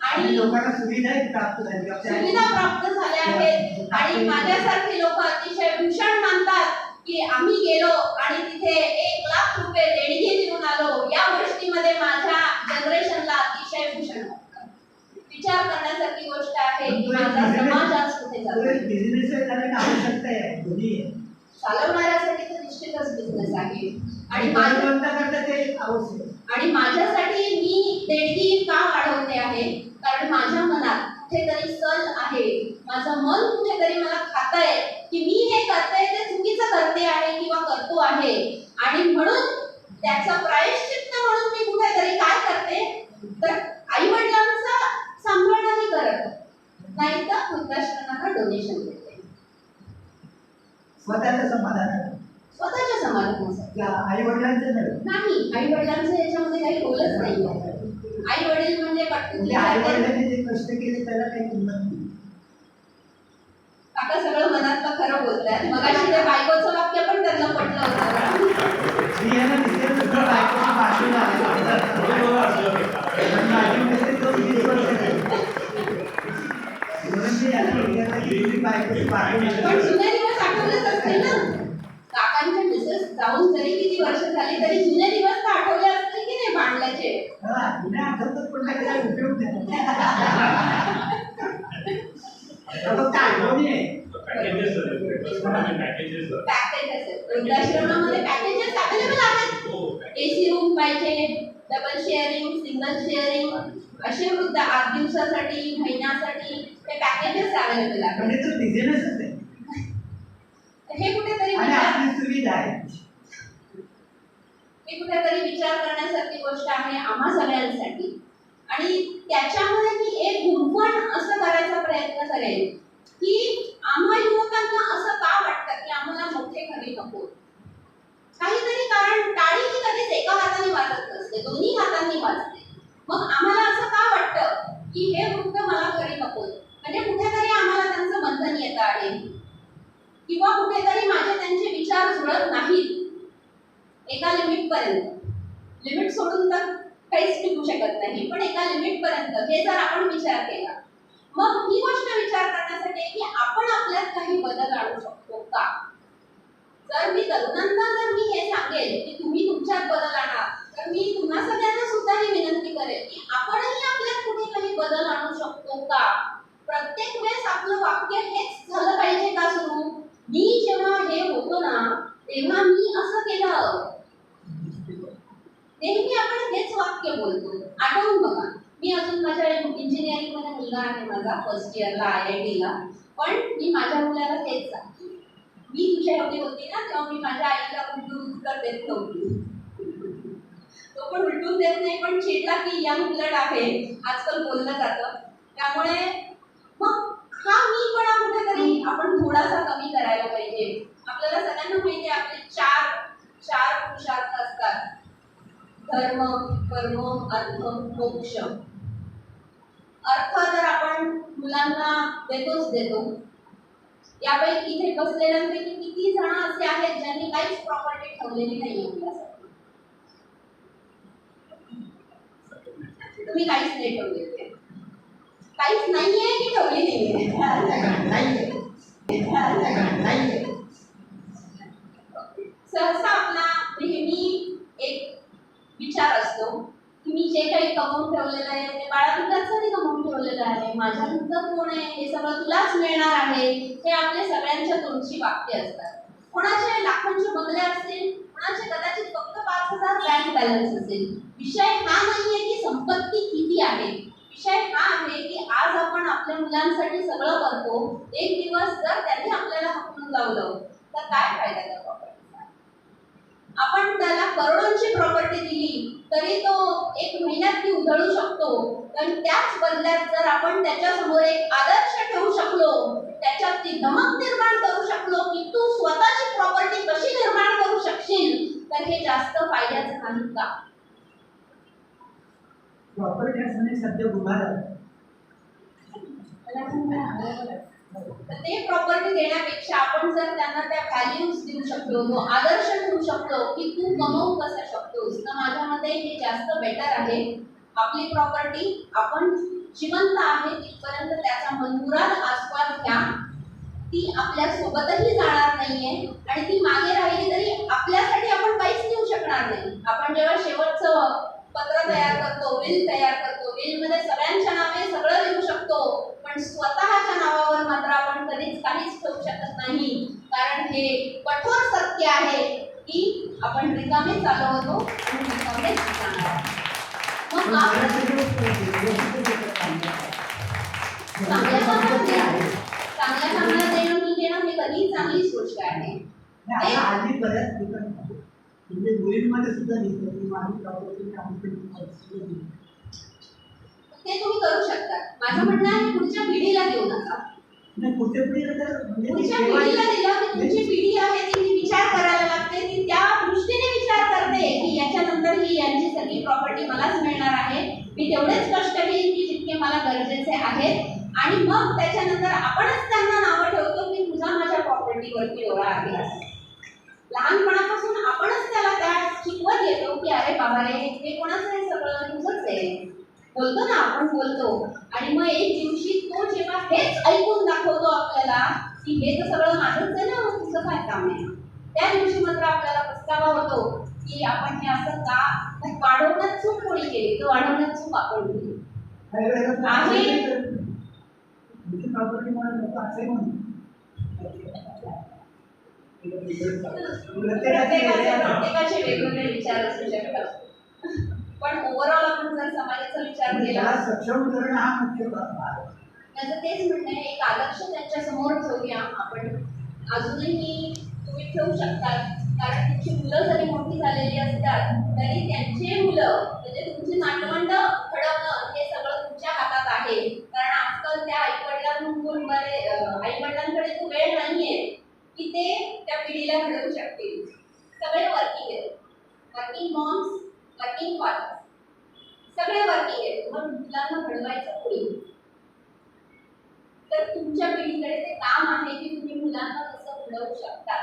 आणि लोकांना सुविधा प्राप्त झाल्या आहेत. आणि माझ्यासारखे लोक अतिशय भूषण मानतात की आम्ही गेलो आणि तिथे 1 लाख रुपये देणगी देऊन आलो, या गोष्टीमध्ये माझ्या जनरेशनला अतिशय भूषण वाटतं. विचार करण्यासारखी गोष्ट आहे की माझा समाज आज कुठे चालतोय. चालवणाऱ्यासाठी तर निश्चितच बिझनेस आहे. आणि माझ्यासाठी मी देणगी का वाढवते आहे, कारण माझ्या मनात कुठेतरी सल आहे. माझं मन कुठेतरी मला खातंय की मी हे करते ते चुकीचं करते आहे किंवा करतो आहे. आणि म्हणून त्याचा प्रायश्चित्त म्हणून मी कुठेतरी काय करते तर आई वडिलांचा सांभाळ नाही करत, नाही तर वृद्धाश्रमाला डोनेशन देते. स्वतःच्या समाधानासाठी. आई वडिलांचं नाही, आई वडिलांचं याच्यामध्ये काही रोलच नाही. आई वडील म्हणजे कष्ट केले त्याला काही किंमत नाही. काका सगळं मनातलं खरं बोलतायत. मगाशी त्या बायकोचं वाक्य पण त्यांना पटलं होतं. पण जुने दिवस आठवलेच असतील ना. काकांच्या मिसेस जाऊन जरी किती वर्ष झाली तरी जुने दिवस तर आठवले असतील की नाही भांडल्याचे. आठवतात पण काय उपयोग नाही. पॅकेजेस आहेत. वृद्धाश्रमामध्ये पॅकेजेस अवेलेबल आहेत. एसी रूम पाहिजे, डबल शेअरिंग, सिंगल शेअरिंग, असे वृद्ध 8 दिवसासाठी, महिन्यासाठी ते पॅकेजेस अवेलेबल आहेत. म्हणजे तो बिझनेसच आहे हे कुठेतरी आणि आपली सुविधा आहे. हे कुठेतरी विचार करण्यासारखी गोष्ट आहे आम्हा सगळ्यांसाठी. आणि त्याच्यामध्ये मी एक गुंफण असं करायचा प्रयत्न करेन की आम्हा युवकांना असं का वाटतं की आम्हाला मोठे घरी नको. काहीतरी कारण टाळी ही कधीच एका हाताने वाजत नसते, दोन्ही हातांनी वाजते. मग आम्हाला असं का वाटतं की हे वृत्त मला घरी नको, म्हणजे कुठेतरी आम्हाला त्यांचं बंधन येत आहे किंवा कुठेतरी माझे त्यांचे विचार जुळत नाहीत एका लिमिट पर्यंत. लिमिट सोडून तर काहीच टिकू शकत नाही, पण एका लिमिट पर्यंत हे जर आपण विचार केला, मग ही गोष्ट विचार करण्यासाठी की आपण आपल्यात काही बदल आणू शकतो का. जर मी तरुणांना जर मी हे सांगेल की तुम्ही तुमच्यात बदल आणा, तर मी तुम्हा सगळ्यांना सुद्धा ही विनंती करेल की आपणही आपल्यात कुठे काही बदल आणू शकतो का. प्रत्येक वेळेस आपलं वाक्य हेच झालं पाहिजे का सुरू, मी जेव्हा हे होतो ना तेव्हा मी असं केलं. नेहमी आपण हेच वाक्य बोलतो. आठवून बघा, मी अजून माझ्या इंजिनिअरिंग मध्ये मुलगा आहे माझा, फर्स्ट इयरला IIT ला, पण मी माझ्या मुलाला हेच सांगते, मी तुझ्या एवढी होती ना तेव्हा मी माझ्या आईला उलटून उत्तर देत नव्हती. तो पण उलटून देत नाही, पण चिडला की यंग ब्लड आहे आजकाल बोललं जातं. त्यामुळे मग हा मीपणा कुठेतरी आपण थोडासा कमी करायला पाहिजे. आपल्याला सगळ्यांना माहिती आहे आपले चार पुरुषार्थ असतात, धर्म, कर्म, अर्थ, मोक्ष. अर्थ तर आपण मुलांना देतो. यापैकी इथे बसलेल्यांपैकी किती जण असे आहेत ज्यांनी काहीच प्रॉपर्टी ठेवलेली नाहीये मुलासाठी. तुम्ही काहीच नाही ठेवले, काहीच नाहीये की ठेवली नाहीये. सहसा आपला नेहमी एक विचार असतो की मी जे काही कमवून ठेवलेलं आहे ते बाळापिकांसाठी कमवून ठेवलेलं आहे, माझ्यानंतर कोण आहे हे सगळं तुलाच मिळणार आहे, हे आपल्या सगळ्यांच्या तोंडची वाक्य असतात. कोणाचे लाखोंचे बंगले असतील, कोणाचे कदाचित फक्त 5,000 बँक बॅलन्स असेल. विषय हा नाहीये की संपत्ती किती आहे, विषय हा आहे की आज आपण आपल्या मुलांसाठी सगळं करतो, एक दिवस जर त्यांनी आपल्याला हाकलून लावलं तर काय फायदा त्या प्रॉपर्टीचा. आपण त्याला करोडोंची प्रॉपर्टी दिली तरी तो एक महिन्यात ती उधळू शकतो, पण त्याच बदल्यात जर आपण त्याच्यासमोर एक आदर्श ठेवू शकलो, त्याच्यात ती धमक निर्माण करू शकलो की तू स्वतःची प्रॉपर्टी कशी निर्माण करू शकशील, तर हे जास्त फायद्याचं नाही का. प्रॉपर्टी असणे सध्या गुन्हा ते प्रॉपर्टी देण्यापेक्षा आपण जर त्यांना त्या व्हॅल्यूज देऊ शकलो, तो आदर्श ठेवू शकलो की तू कमवू कसा शकतोस, तर माझ्या मते हे जास्त बेटर आहे. आपली प्रॉपर्टी आपण जिवंत आहे तिथपर्यंत त्याचा मनमुराद आस्वाद घ्या. ती आपल्या सोबतही जाणार नाहीये आणि ती मागे राहिली तरी आपल्यासाठी आपण काहीच देऊ शकणार नाही. आपण जेव्हा शेवटचं पत्र तयार करतो, विल तयार करतो, विल मध्ये सगळ्यांच्या नावे सगळं लिहू शकतो, पण स्वतःच्या नावावर मात्र आपण कधीच काहीच ठेवू शकत नाही. कारण हे कठोर सत्य आहे की आपण रिकामे चालू होतो आणि रिकामेच जाणार. मग चांगल्या कामाला देणं मी घेणं हे कधीच चांगलीच गोष्ट आहे. आधी बऱ्याच म्हणजे मुलींमध्ये सुद्धा ते तुम्ही करू शकता. माझं म्हणणं आहे पुढच्या पिढीला देऊ नका. पुढच्या पिढीला दिलं की तुमची पिढी आहे ती विचार करायला लागते, ती त्या दृष्टीने विचार करते की याच्यानंतर ही यांची सगळी प्रॉपर्टी मलाच मिळणार आहे, मी तेवढेच कष्ट घेईन की जितके मला गरजेचे आहेत. आणि मग त्याच्यानंतर आपणच त्यांना नावं ठेवतो की तुझा माझ्या प्रॉपर्टीवरती डोळा आहे. लहानपणापासून आपणच त्याला त्या शिकवत येतो की अरे बाबा रे हे कोणाचं आहे, सगळं तुझंच आहे, बोलतो ना आपण बोलतो. आणि मग एक दिवशी तो जेव्हा हेच ऐकून दाखवतो आपल्याला की हे तर सगळं माझंच आहे ना, तुझं काय काम आहे, त्या दिवशी मात्र आपल्याला पस्तावा होतो की आपण हे असं का वाढवण्यात चूक कोणी केली, तर वाढवण्यात चूक आपण केली आहे. प्रत्येकाचे वेगवेगळे विचार असू शकतात, पण ओव्हरऑल आपण जर समाजाचा विचार केला, त्याला सक्षम करणं हा मुख्य भाग आहे. माझं तेच म्हणणं आहे, एक आदर्श त्यांच्या समोर ठेवूया आपण. अजूनही तुम्ही ठेवू शकतात, कारण तुमची मुलं जरी मोठी झालेली असतात तरी त्यांचे मुलं म्हणजे तुमची नातवंड घडवणं हे सगळं तुमच्या हातात आहे. कारण आजकाल त्या आईवडिलांकडे तो वेळ नाहीये की ते त्या पिढीला घडवू शकतील. सगळे वर्किंग आहेत, वर्किंग मॉम्स, वर्किंग फादर्स, सगळे वर्किंग आहेत. मग मुलांना घडवायचं कोणी? तर तुमच्या पिढीकडे ते काम आहे की तुम्ही मुलांना कसं घडवू शकता.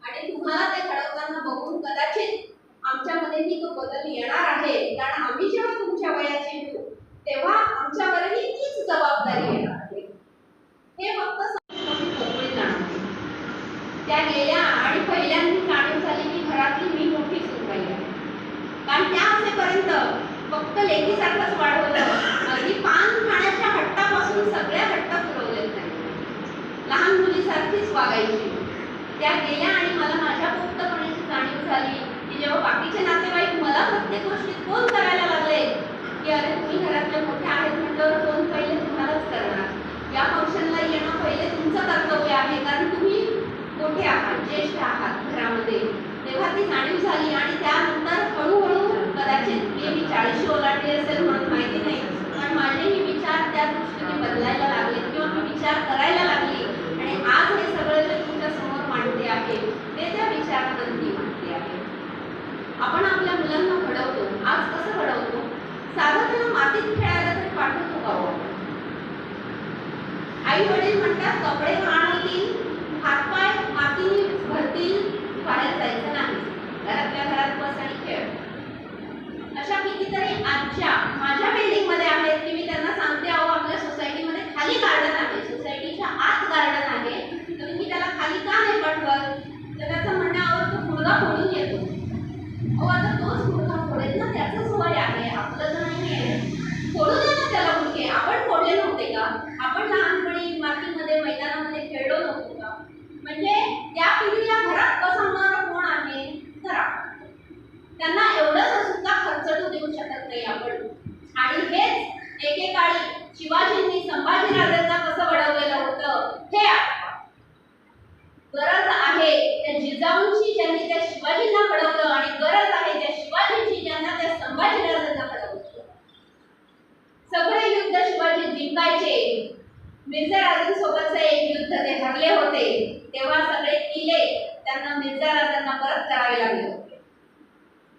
आणि तुम्हाला ते घडवताना बघून कदाचित आमच्यामध्येही तो बदल येणार आहे, कारण आम्ही जेव्हा तुमच्या वयाचे होऊ तेव्हा आमच्यावरही तीच जबाबदारी येणार आहे. हे फक्त मोकळी जाणवते. त्या गेल्या आणि पहिल्यांदा जाणीव झाली की घरातली मी मोठी सुनबाई आहे. कारण त्या असेपर्यंत फक्त लेकीसारखंच वाढवलं, अगदी पान खाण्याच्या हट्टापासून सगळ्या हट्ट पुरवलेत नाही. लहान मुलीसारखीच वागायची. त्या गेल्या आणि मला माझ्या पोक्तपणाची जाणीव झाली की जेव्हा बाकीचे नातेवाईक मला प्रत्येक गोष्टीत फोन करायला लागले की अरे तुम्ही घरातल्या मोठ्या आहेत म्हटल्यावर फोन पहिले तुम्हालाच करणार, या फंक्शनला येणं पहिले तुमचं कर्तव्य आहे, कारण तुम्ही मोठे आहात, ज्येष्ठ आहात घरामध्ये. तेव्हा ती जाणीव झाली आणि त्यानंतर हळूहळू कदाचित मी 40 ओलांडली असेल म्हणून माहिती नाही, पण माझेही विचार त्या दृष्टीने बदलायला लागले किंवा मी विचार करायला लागली. आणि आज हे सगळं जे तुमच्या समोर मांडते आहे ते त्या विचारानंतर मांडते आहे. आपण आपल्या मुलांना घडवतो. आज कसं घडवतो? साधं त्यांना मातीत खेळायला तरी पाठवतो का हो? आई वडील म्हणतात कपडे घाण होतील, हातपाय मातीने भरतील, बाहेर जायचं नाही, घरातल्या घरात बस आणि खेळ. अशा कितीतरी आजच्या माझ्या बिल्डिंग मध्ये आहेत की मी त्यांना सांगते अहो आपल्या सोसायटीमध्ये खाली गार्डन आहे, सोसायटीच्या आत गार्डन आहे, तर मी त्याला खाली का नाही पाठवत? तर त्याचं म्हणणं अहो तो मुलगा फोडून येतो. अहो आता तोच मुलगा फोडेल ना, त्याचंच वय आहे, आपलं तर नाही आहे. फोडू दे ना त्याला मुलगे. आपण फोडले नव्हते का? आपण लहानपणी मातीमध्ये मैदानामध्ये खेळलो नव्हतो का? म्हणजे त्या पिढीला घरात बसवणारं कोण आहे? घरात. त्यांना एवढंच सुद्धा खर्चटू देऊ शकत नाही आपण. आणि हेच एकेकाळी शिवाजींनी संभाजीराजांना कसं वडवलेलं होतं हे गरज आहे त्या जिजाऊंची ज्यांनी त्या शिवाजींना घडवलं, आणि गरज आहे त्या शिवाजींची ज्यांना त्या संभाजीराजांना घडवलं. सगळे युद्ध शिवाजी जिंकायचे. मिर्झा राजांसोबतचे एक युद्ध ते हरले होते, तेव्हा सगळे किल्ले त्यांना मिर्झा राजांना परत करावे लागले होते.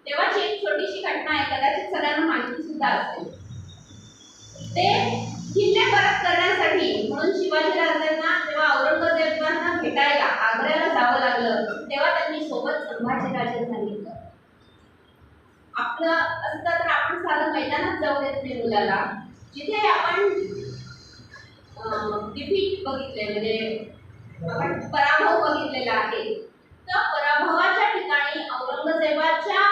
तेव्हाची एक छोटीशी घटना आहे, कदाचित सगळ्यांना माहिती सुद्धा असेल. ते किल्ले परत करण्यासाठी म्हणून शिवाजी राजांना जेव्हा औरंगजेबांना भेटायला आग्र्याला जावं लागलं, तेव्हा त्यांनी सोबत संभाजीराजांना सांगितलं. आपलं असतं तर आपण साधं मैदानात जाऊ देत नाही मुलाला, जिथे आपण डिफीट बघितले म्हणजे आपण पराभव बघितलेला आहे, त्या पराभवाच्या ठिकाणी औरंगजेबाच्या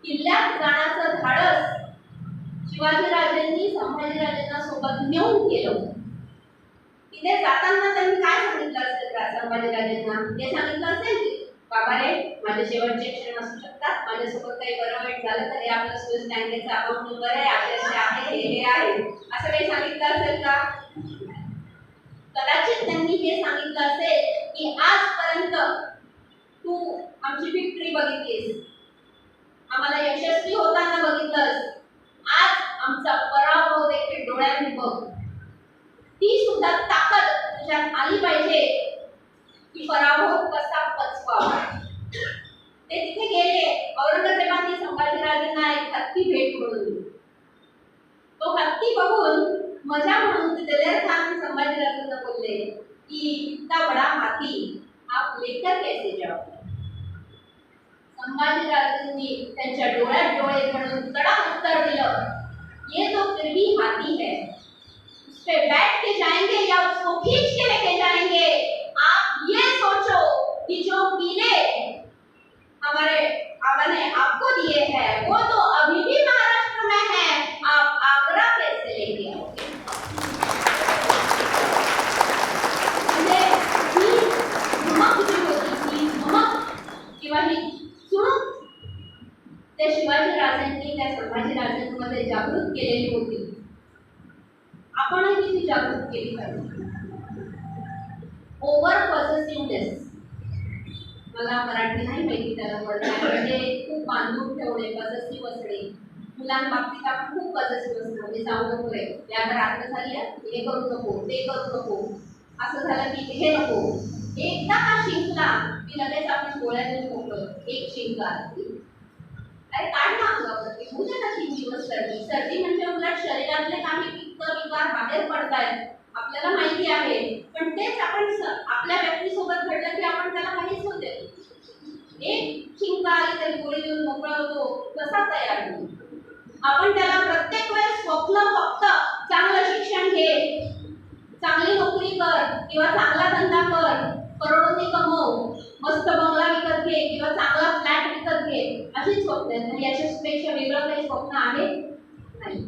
किल्ल्यात जाण्याचं धाडस शिवाजीराजांनी संभाजीराजांना सोबत नेऊन केलं. तिथे जाताना त्यांनी काय सांगितलं असेल का संभाजीराजांना? ते सांगितलं असेल की बाबा रे माझे शेवटचे क्षण असू शकतात, माझ्यासोबत काही बरं वाईट झालं तरी आपलं स्विस बँकेचा अकाउंट नंबर आहे, असे आहे, हे आहे, असं काही सांगितलं असेल का? कदाचित त्यांनी हे सांगितलं असेल की आजपर्यंत तू आमची विक्ट्री बघितलीस, आम्हाला यशस्वी होताना बघितलंस, आज आमचा पराभव देखील डोळ्यांनी बघ. ती सुद्धा ताकद तुझ्यात आली पाहिजे की पराभव कसा पचवावा. ते तिथे गेले. औरंगजेबाने संभाजीराजांना एक हत्ती भेट म्हणून दिली. तो हत्ती बघून मजा म्हणून दिलेर खान संभाजीराजांना बोलले की इतना बड़ा हाथी आप लेकर कैसे जाओगे? संभाजीराजांनी त्यांच्या डोळ्यात डोळे म्हणून कडक उत्तर दिलं, ये तो फिर भी हाथी है, उस पे बैठ के जाएंगे या उसको खींच के लेके जाएंगे? आप ये सोचो कि जो किले हमारे आबा ने आपको दिए हैं वो तो अभी भी महाराष्ट्र में है, आप आगरा कैसे लेके आओगे? म्हणजे ही धमक जी होती, ही संभाजीराजेंमध्ये जागृत केलेली होती, आपणही ती जागृत केली पाहिजे. ओव्हर पॉझिटिव्हनेस, मला मराठी नाही माहिती त्याला पडलं, म्हणजे खूप बांधून ठेवणे, पॉझिटिव्ह असणे. मुलांबाबतीत आपण खूप पॉझिटिव्ह असतो, म्हणजे जाऊ नको रे, या रात्र झाली आहे, हे करू नको, ते करू नको, असं झालं की हे नको. एकदा का शिंकला की लगेच आपण डोळ्यातून मोकळं. एक शिंक आली, अरे काढ ना अंगावरती, होऊ दे ना 3 दिवस सर्दी. सर्दी म्हणजे उलट शरीरातले काही पित्त विकार बाहेर पडतायत, आपल्याला माहिती आहे. पण तेच आपण आपल्या व्यक्तीसोबत घडलं की आपण त्याला काहीच होते. एक शिंक आली तरी गोळी देऊन मोकळा होतो, कसा तयार होतो. आपण त्याला प्रत्येक वेळेस स्वप्न फक्त चांगलं शिक्षण घे, चांगली नोकरी कर किंवा चांगला धंदा कर, करोडोनी कमव, मस्त बंगला विकत घे किंवा चांगला फ्लॅट विकत घे, अशीच स्वप्न आहेत. याच्यापेक्षा वेगळं काही स्वप्न आहे नाही.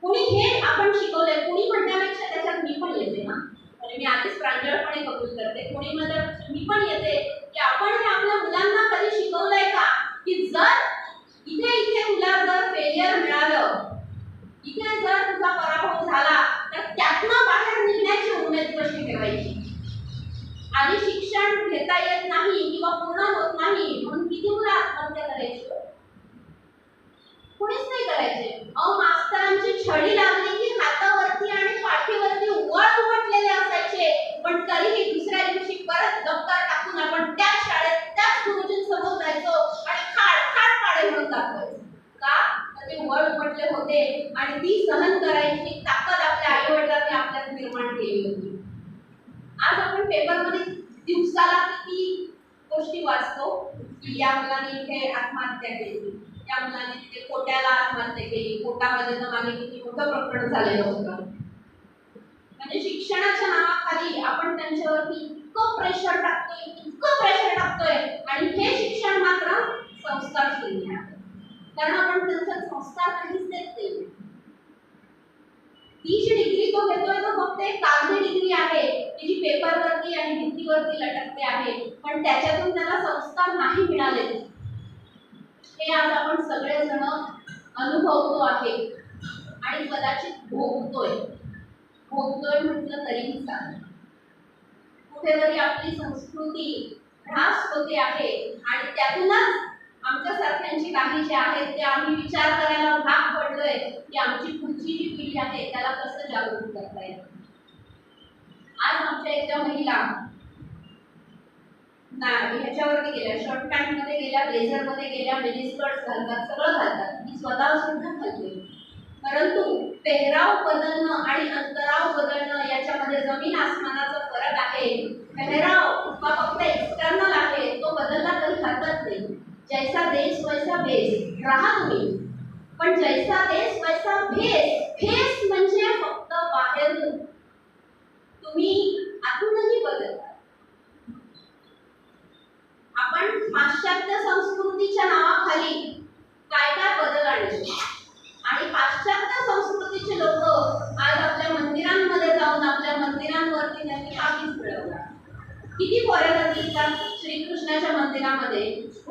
कुणी हे आपण शिकवलंय, कुणी म्हणण्यापेक्षा त्याच्यात मी पण येते ना, म्हणजे मी आधीच प्रांजळपणे कबूल करते, कुणी मध्ये मी पण येते की आपण हे आपल्या मुलांना कधी शिकवलंय का की जर इथे इथे तुला जर फेलियर मिळालं, इथे जर तुझा पराभव झाला तर त्यातनं बाहेर निघण्याची उमेद कशी ठेवायची. आणि शिक्षण घेता येत नाही किंवा पूर्ण होत नाही म्हणून किती मुलं आत्महत्या करायची, कुणीच नाही करायचे. मास्तरांची छडी लागली की हातावरती आणि पाठीवरती वळ उमटलेले असायचे, पण तरीही दुसऱ्या दिवशी परत दप्तर टाकून आपण त्याच शाळेत त्याच गुरुजींसमोर जायचो आणि खाड खाड पाडे म्हणून दाखवायचो. का तर ते वळ उमटले होते आणि ती सहन करायची ताकद आपल्या आई वडिलांनी आपल्यात निर्माण केली होती. आज आपण पेपरमध्ये दिवसाला किती गोष्टी वाचतो की या मुलाने इथे आत्महत्या केली, या मुलाने तिथे कोट्याला आत्महत्या केली, कोटामध्ये तर मागे किती मोठं प्रकरण झालेलं होतं. म्हणजे शिक्षणाच्या नावाखाली आपण त्यांच्यावरती इतकं प्रेशर टाकतोय आणि हे शिक्षण मात्र संस्कार शून्य आहे, कारण आपण त्यांचा संस्कार काहीच देत नाही. ती जी डिग्री तो घेतोय तो फक्त एक कागदी डिग्री आहे, ती जी पेपरवरती आणि भिंतीवरती लटकते आहे, पण त्याच्यातून त्याला संस्कार नाही मिळाले. हे आज आपण सगळेजण अनुभवतो आहे आणि कदाचित भोगतोय म्हटलं तरीही चालेल. कुठेतरी आपली संस्कृती ह्रास होते आहे आणि त्यातूनच आमच्यासारख्यांची काही जे आहेत ते आम्ही विचार करायला भाग पडलोय की आमची पुढची जी पिढी आहे त्याला कसं जागृत करता येईल. आज आमच्या इथल्या महिला ह्याच्यावरती गेल्या, शर्ट पॅन्ट मध्ये गेल्या, ब्लेझर मध्ये गेल्या, मिनी स्कर्ट घालतात, सगळं घालतात. मी स्वतः सुद्धा घालते, परंतु पेहराव बदलणं आणि अंतराव बदलणं याच्यामध्ये जमीन आसमानाचा फरक आहे. पेहराव हा फक्त एक्सटर्नल आहे, तो बदलला तरी हरकत नाही. जैसा देश वैसा भेस राहा तुम्ही, पण जैसा देश वैसा भेस, भेस म्हणजे फक्त बाहेरून, तुम्ही आतूनही बदलता. आपण पाश्चात्य संस्कृतीच्या नावाखाली काय काय बदल आणले आणि पाश्चात्य संस्कृतीचे लोक आज आपल्या मंदिरांमध्ये जाऊन आपल्या मंदिरांवरती त्यांनी काहीच मिळवला. किती फॉरेनर दिसतात श्रीकृष्णाच्या मंदिरामध्ये,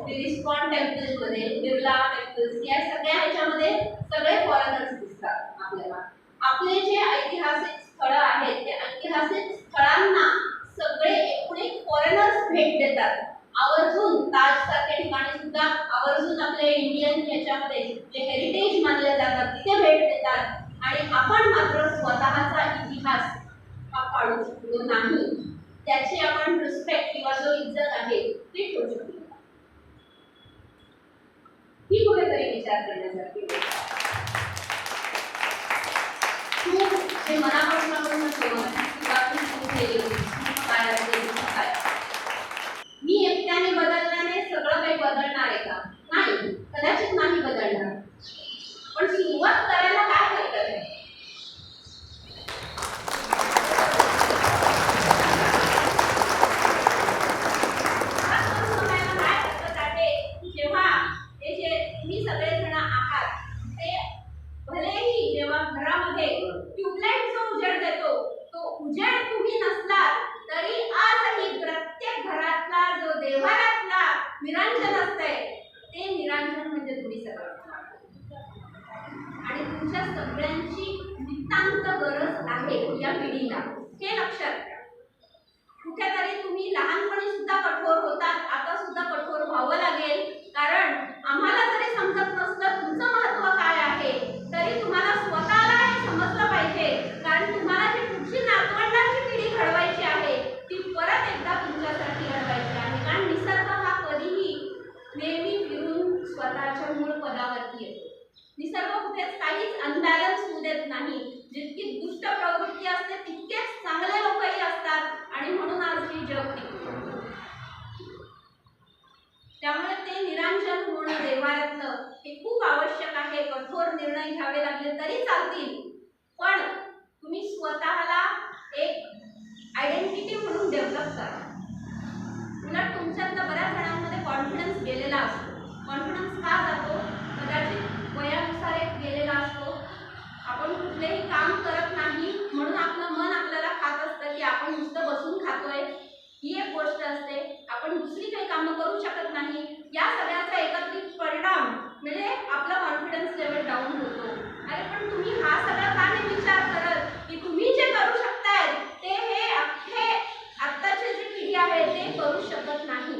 इस्कॉन टेम्पल्समध्ये, बिर्ला टेम्पल्स, या सगळ्या ह्याच्यामध्ये सगळे फॉरेनर्स दिसतात आपल्याला. आपले जे ऐतिहासिक स्थळं आहेत त्या ऐतिहासिक स्थळांना सगळे एकूण फॉरेनर्स भेट देतात. आवर्जून ताज सारख्या ठिकाणी सुद्धा आवर्जून आपले इंडियन ह्याच्यामध्ये जे हेरिटेज मानले जातात तिथे भेट देतात आणि आपण मात्र स्वतःचा इतिहास हा काढू शकलो नाही. त्याची आपण रिस्पेक्ट किंवा जो इज्जत आहे ती ठेवू शकतो. ही कुठेतरी विचार करण्यासारखी हे मनापासून आपण मी एकट्याने बदलण्याने सगळं काही बदलणार आहे का? नाही, कदाचित नाही बदलणार, पण सुरुवात करायला काय हरकत आहे. जेव्हा हे जे तुम्ही सगळेजण आहात ते भलेही जेव्हा घरामध्ये ट्यूबलाईटचा उजेड देतो तो हे लक्षात घ्या. कुठेतरी तुम्ही लहानपणी सुद्धा कठोर होतात, आता सुद्धा कठोर व्हावं लागेल. कारण आम्हाला जरी समजत नसलं तुमचं महत्त्व काय आहे, तरी तुम्हाला स्वतःला हे समजलं पाहिजे. कारण तुम्हाला जी पुढची नातवंडांची पिढी घडवायची आहे ती परत एकदा तुमच्यासाठी घडवायची आहे. कारण निसर्ग हा कधीही नेहमी फिरून स्वतःच्या मूळ पदावरती येतो. निसर्ग कुठेच काहीच अनबॅलन्स होऊ देत नाही. जितकी दुष्ट प्रवृत्ती असते तितकेच चांगले लोकही असतात आणि म्हणून आज ही जग टिकते. त्यामुळे ते निरांजन होणं देव्हाऱ्यातलं हे खूप आवश्यक आहे. कठोर निर्णय घ्यावे लागले तरी चालतील, पण तुम्ही स्वतःला एक आयडेंटिटी म्हणून डेव्हलप करा. उलट तुमच्यातल्या बऱ्याच जणांमध्ये कॉन्फिडन्स गेलेला असतो. कॉन्फिडन्स का जातो? कदाचित वयानुसार एक गेलेला असतो. आपण कुठलेही काम करत नाही म्हणून आपलं मन आपल्याला खात असतं की आपण नुसतं बसून खातोय, ही एक गोष्ट असते. आपण दुसरी काही कामं करू शकत नाही. या सगळ्याचा एकत्रित परिणाम म्हणजे आपला कॉन्फिडन्स लेवल डाऊन होतो. अरे पण तुम्ही हा सगळा का नाही विचार करत की तुम्ही जे करू शकताय ते हे अख्खे आत्ताची जी पिढी आहे ते करू शकत नाही.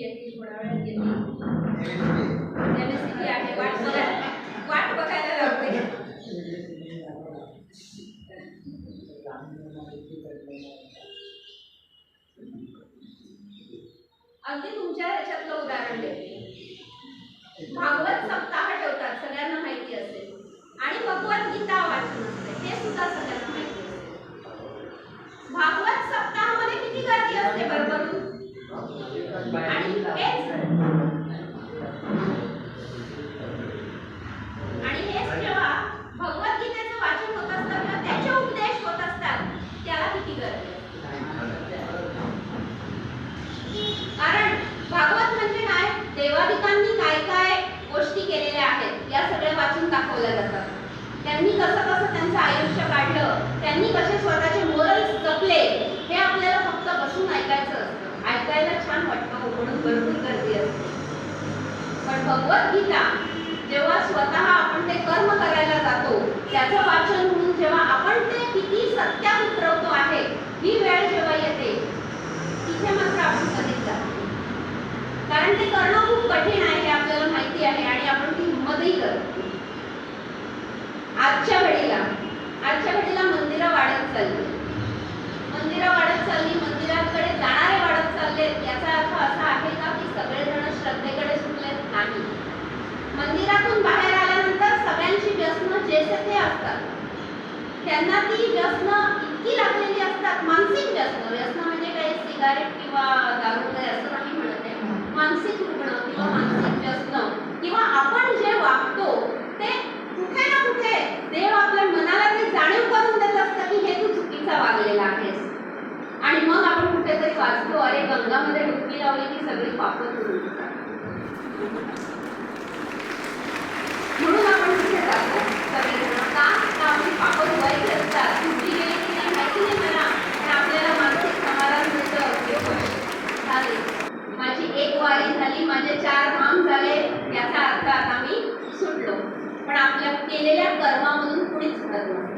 येतील थोड्या वेळात येतील. MSCB आहे, वाट बघायला लागते. अगदी तुमच्या ह्याच्यातलं उदाहरण देते. भागवत सप्ताह ठेवतात, सगळ्यांना माहिती असेल, आणि भगवद्गीता वाचन असते, हे सुद्धा सगळ्यांना माहिती असेल. भागवत सप्ताहामध्ये किती गर्दी असते भरभरून, आणि हेच जेव्हा भगवद्गीतेचं वाचन होत असतं किंवा त्याचे उपदेश होत असतात त्याला किती गर्दी असते. कारण भागवत म्हणजे काय, देवादिकांनी काय काय गोष्टी केलेल्या आहेत या सगळ्या वाचून दाखवल्या जातात. त्यांनी कसं कसं त्यांचं आयुष्य काढलं, त्यांनी कसे स्वतःचे मोरल्स जपले, हे आपल्याला फक्त बसून ऐकायचं असतं. ऐकायला छान वाटतं म्हणून भरपूर गर्दी असते. पण भगवद्गीता जेव्हा स्वतः आपण ते कर्म करायला जातो, त्याचं वाचन म्हणून जेव्हा आपण ते किती सत्यात उतरवतो आहे, ही वेळ जेव्हा येते तिथे मात्र आपण कधीच जातो. कारण ते करणं खूप कठीण आहे हे आपल्याला माहिती आहे आणि आपण ती हिंमतही करतो. आजच्या घडीला मंदिरं वाढत चालली, मंदिराकडे जाणारे वाढत चाललेत. याचा अर्थ असा आहे का की सगळेजण श्रद्धेकडे सुटलेत? नाही. मंदिरातून बाहेर आल्यानंतर सगळ्यांची व्यसनं जेसे ते असतात. त्यांना ती व्यसनं इतकी लागलेली असतात, मानसिक व्यसनं म्हणजे काही सिगारेट किंवा दारू काय असं नाही म्हणत आहे. मानसिक रुग्ण किंवा मानसिक व्यसनं किंवा आपण जे वागतो ते कुठे ना कुठे देव आपल्या मनाला ते जाणीव करून देत असतं की हे तू चुकीचा वागलेला आहेस. आणि मग आपण कुठेतरी वाचतो, अरे गंगामध्ये डुबकी लावली की सगळी पापं दूर होतात. म्हणून आपण तिथे जातो सगळेजण. का आपली पापं धुवायची असतात. डुबकी गेली की नाही माहिती नाही मला, पण आपल्याला मानसिक समाधान मिळतं. झाले, माझी एक वारी झाली, माझे 4 धाम झाले, याचा अर्थ आता मी सुटलो. पण आपल्या केलेल्या कर्मामधून कुणीच सुटत नसतं.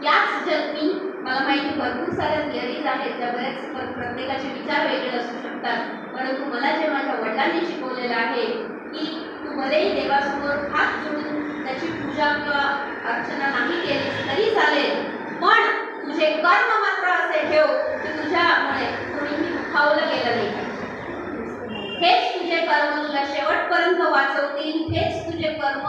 याच जन्मी मला माहिती भरपूर साऱ्या थिअरीज आहेत, त्या बऱ्याच प्रत्येकाचे विचार वेगळे असू शकतात. परंतु मला जे माझ्या वडिलांनी शिकवलेलं आहे की तू भलेही देवासमोर हात जोडून त्याची पूजा किंवा अर्चना नाही केलीस तरी चालेल, पण तुझे कर्म मात्र असे ठेव की तुझ्यामुळे कोणीही दुखावलं गेलं नाही पाहिजे. हेच तुझे कर्म तुला शेवटपर्यंत वाचवतील, हेच तुझे कर्म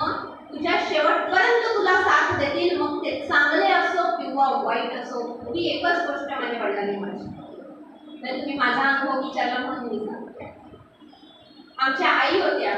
तुझ्या शेवटपर्यंत तुला साथ देतील. मग ते चांगले असो किंवा वाईट असो, ही एकच गोष्ट माझ्या वडिलांनी मला शिकवली. तर तुम्ही माझा अनुभव विचारला म्हणून मी सांगते. आमच्या आई होत्या,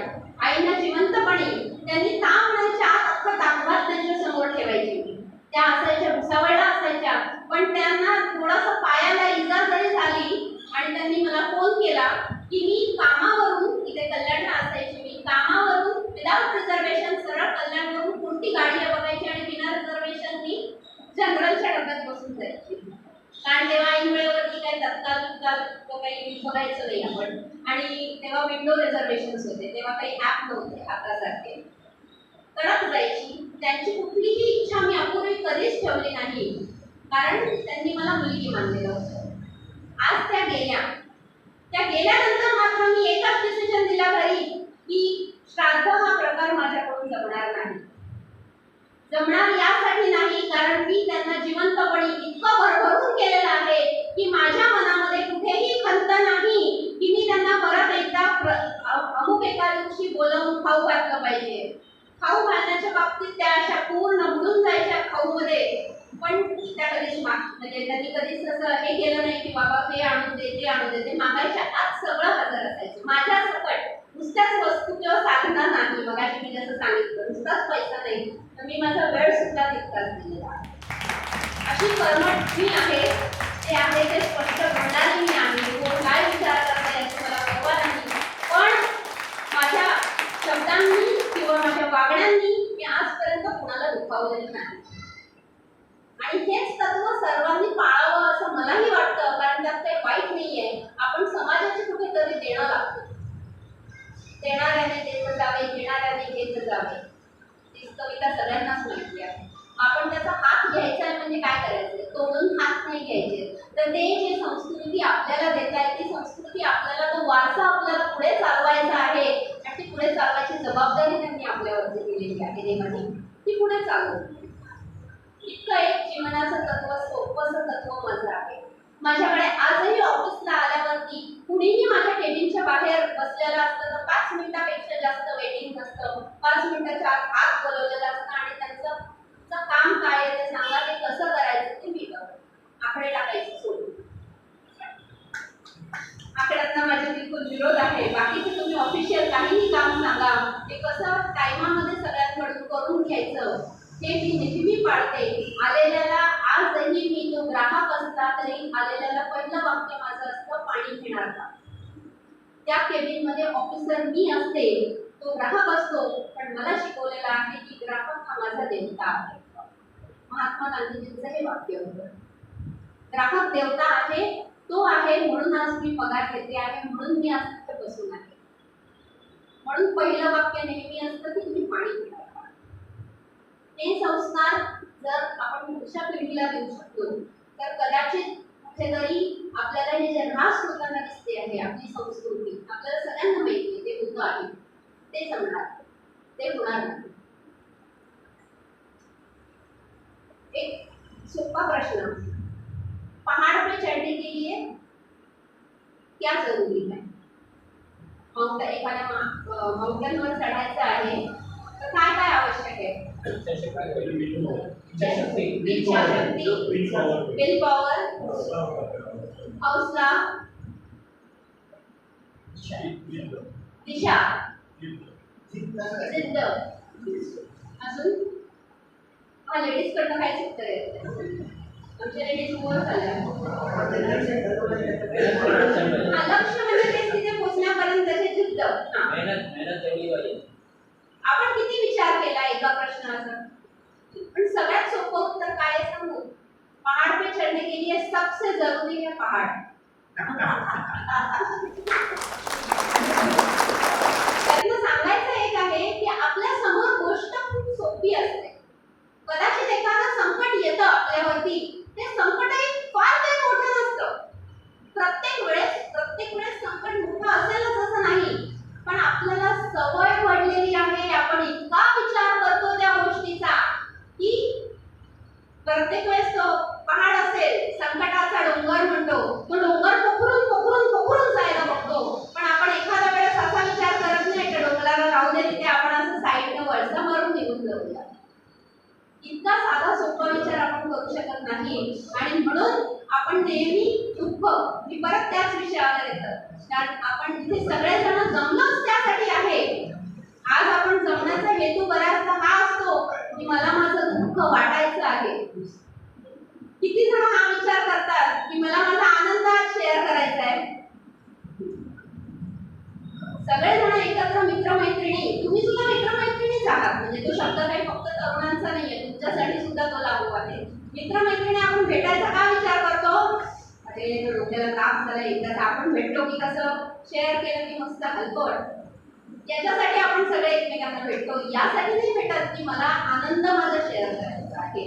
आईना जिवंतपणी त्यांनी का म्हणायच्या अख्खं ताकद त्यांच्या समोर ठेवायची. त्या असायच्या, भुसावळला असायच्या, पण त्यांना थोडासा पायाला इजा जरी झाली आणि त्यांनी मला फोन केला की मी कामावरून, इथे कल्याणला असायची, मी कामावरून विदाउट रिझर्वेशन सरळ कल्याणवरून कोणती गाडी आहे बघायची आणि बिना रिझर्वेशन मी जनरलच्या डब्यात बसून जायची. कारण तेव्हा ऐन वेळेवरती काही तत्काल काही बघायचं नाही आपण, आणि तेव्हा विंडो रिझर्वेशन्स होते, तेव्हा काही ॲप नव्हते आतासारखे. करत जायची. त्यांची कुठलीही इच्छा मी अपुरी कधीच ठेवली नाही, कारण त्यांनी मला मुलगी मानलेलं होतं. आज त्या गेल्या. त्या गेल्यानंतर मात्र मी एकच डिसिजन दिला घरी की श्राद्ध हा प्रकार माझ्याकडून जमणार नाही. जमणार यासाठी नाही कारण मी त्यांना जिवंतपणी इतकं भरभरून केलेलं आहे की माझ्या मनामध्ये कुठेही खंत नाही की मी त्यांना परत एकदा अमुक एका दिवशी बोलवून खाऊ घातलं पाहिजे. खाऊ घालण्याच्या बाबतीत त्या अशा पूर्ण बुडून जायच्या खाऊमध्ये, पण त्या कधीच म्हणजे त्यांनी कधीच असं हे केलं नाही की बाबा हे आणून दे ते आणून दे. ते मागायच्या आत सगळं हजर असायचं माझ्या सकट. नुसत्याच वस्तू किंवा साधना नाही, मगाशी मी जसं सांगितलं नुसताच पैसा नाही, तर मी माझा वेळ सुद्धा तितकाच दिलेला. अशी कर्मठ मी आहे, ते आहे ते स्पष्ट बोलणारी मी आहे. कोण काय विचार करता याची मला पर्वा नाही, पण माझ्या शब्दांनी किंवा माझ्या वागण्यांनी मी आजपर्यंत कुणाला दुखावलेलं नाही. आणि हेच तत्व सर्वांनी पाळावं असं मलाही वाटतं, कारण त्यात काही वाईट नाहीये. आपण समाजाची कुठेतरी देणं लागतो. देणाऱ्याने देत जावे, घेणाऱ्याने घेत जावे, ही कविता सगळ्यांनाच माहिती आहे. आपण त्याचा हात घ्यायचा आहे म्हणजे काय करायचंय, तोडून हात नाही घ्यायचे. तर ते जे संस्कृती आपल्याला देत आहे, ती संस्कृती आपल्याला, तो वारसा आपल्याला पुढे चालवायचा आहे आणि ती पुढे चालवायची जबाबदारी त्यांनी आपल्यावरती दिलेली आहे देवाने, ती पुढे चालवू. इतकं एक जीवनाचं तत्व, सोपंसं तत्व माझं आहे. माझ्याकडे आजही ऑफिसला आल्यावरती कुणीही माझ्या केबिनच्या बाहेर बसलेलं असतं तर 5 मिनिटापेक्षा जास्त वेटिंग नसतं. 5 मिनिटाच्या आत बोलवलेलं असतं आणि त्यांचं काम काय आहे ते सांगा, ते कसं करायचं ते मी करतो. आकडे टाकायचे सोडून. आकड्यांना माझे बिलकुल विरोध आहे. बाकीचे तुम्ही ऑफिशियल काहीही काम सांगा, ते कसं टायमामध्ये सगळ्यांकडून करून घ्यायचं हे मी नेहमी पाळते. आलेल्याला आजही मी तो ग्राहक असला तरी आलेल्याला पहिलं वाक्य माझं असतं, पाणी घेणार का? त्या केबिनमध्ये ऑफिसर मी असते, तो ग्राहक असतो, पण मला शिकवलेलं आहे की ग्राहक हा माझा देवता आहे. महात्मा गांधीजींचं हे वाक्य होतं. ग्राहक देवता आहे, तो आहे म्हणून आज मी पगार घेते आहे, म्हणून मी आज तिथे बसून आहे. म्हणून पहिलं वाक्य नेहमी असतं की तुम्ही पाणी घेणार. हे संस्कार जर आपण पुढच्या पिढीला देऊ शकतो तर कदाचित कुठेतरी आपल्याला हे जे ऱ्हास होताना दिसते आहे आपली संस्कृती, आपल्याला सगळ्यांना माहिती आहे ते होतं आहे, ते जमणार, ते होणार नाही. एक सोपा प्रश्न, पहाड़ पे चढ़ने के लिए क्या जरूरी है? एखाद्या माउंटेनवर चढायचं आहे तर काय काय आवश्यक आहे? विल पॉवर, हौसला, दिशा, जिद्द, अजून हा लेडीज कडनं काहीच उत्तर येत नाही. आमच्या लेडीज मोर झाल्या. लक्ष म्हणजे तेच तिथे पोहोचण्यापर्यंतची जिद्द. आपण किती विचार केला एका प्रश्नाचा, पण सगळ्यात सोपं उत्तर काय आहे सांगू? पहाड़ पे चढ़ने के लिए सबसे जरूरी है पहाड़. त्यातनं सांगायचं एक आहे की आपल्या समोर गोष्ट खूप सोपी असते. कदाचित एखादं संकट येतं आपल्यावरती, ते संकटही फार काही मोठं नसतं. प्रत्येक वेळेस संकट मोठं असेलच असं नाही, पण आपल्याला सवय पडलेली आहे, आपण इतका विचार करतो त्या गोष्टीचा की प्रत्येक वेळेस तो पहाड असेल, संकटाचा डोंगर म्हणतो, तो डोंगर पोखरून जायला बघतो, पण आपण एखाद्या वेळेस असा विचार करत नाही की डोंगराला राहू दे, तिथे आपण असं साईडनं वळसा मारून निघून जाऊया. इतका साधा सोपा विचार आपण करू शकत नाही आणि म्हणून आपण नेहमी दुःख, मी परत त्याच विषयावर येतं, कारण आपण तिथे सगळेजण जमलोच त्यासाठी आहे. आज आपण जमण्याचा हेतू बऱ्याचदा हा असतो की मला माझं दुःख वाटायचं आहे. किती जण हा विचार करतात की मला माझा आनंद शेअर करायचा आहे. सगळेजण एकत्र मित्रमैत्रिणी, तुम्ही सुद्धा मित्रमैत्रिणीच आहात, म्हणजे तो शब्द काही फक्त तरुणांचा नाहीये, तुमच्यासाठी सुद्धा तो लागू आहे. मित्रमैत्रिणी आपण भेटायचा का विचार करतो? अरे डोक्याला ताप झाला, एकदाच आपण भेटलो की कसं शेअर केलं की मस्त हलकं वाटतं. याच्यासाठी आपण सगळे एकमेकांना भेटतो. यासाठी नाही भेटत की मला आनंद माझा शेअर करायचा आहे.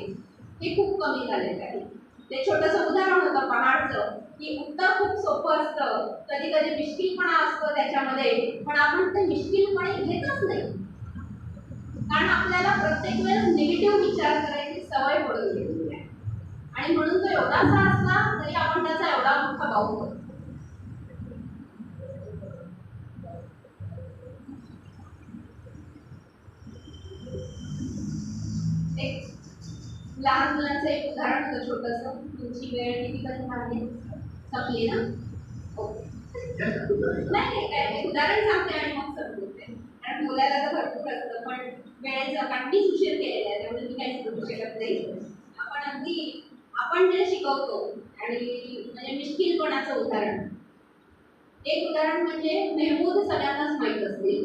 हे खूप कमी झालेलं आहे. ते छोटंसं उदाहरण होतं पहाडचं, की उत्तर खूप सोपं असतं, कधी कधी मिश्किलपणा असतो त्याच्यामध्ये, पण आपण ते मिश्किलपणे घेतच नाही. कारण आपल्याला प्रत्येक वेळेस निगेटिव्ह विचार करायची सवय पडून गेलेली आहे. आणि म्हणून तो एवढासा असला तरी आपण त्याचा एवढा मोठा भाऊ करतो. एक लहान मुलांचं एक उदाहरण होतं छोटंसं. तुमची वेळ किती कधी आहे? संपली ना? ओके. नाही काय मी उदाहरण सांगते आणि मग समजते. कारण बोलायला तर भरपूर असतं, पण वेळेचा काहीच उशीर केलेला आहे त्यामुळे मी काहीच करू शकत नाही. आपण जे शिकवतो आणि म्हणजे मिश्किलपणाचं उदाहरण, एक उदाहरण म्हणजे मेहमूद सगळ्यांनाच माहीत असतील.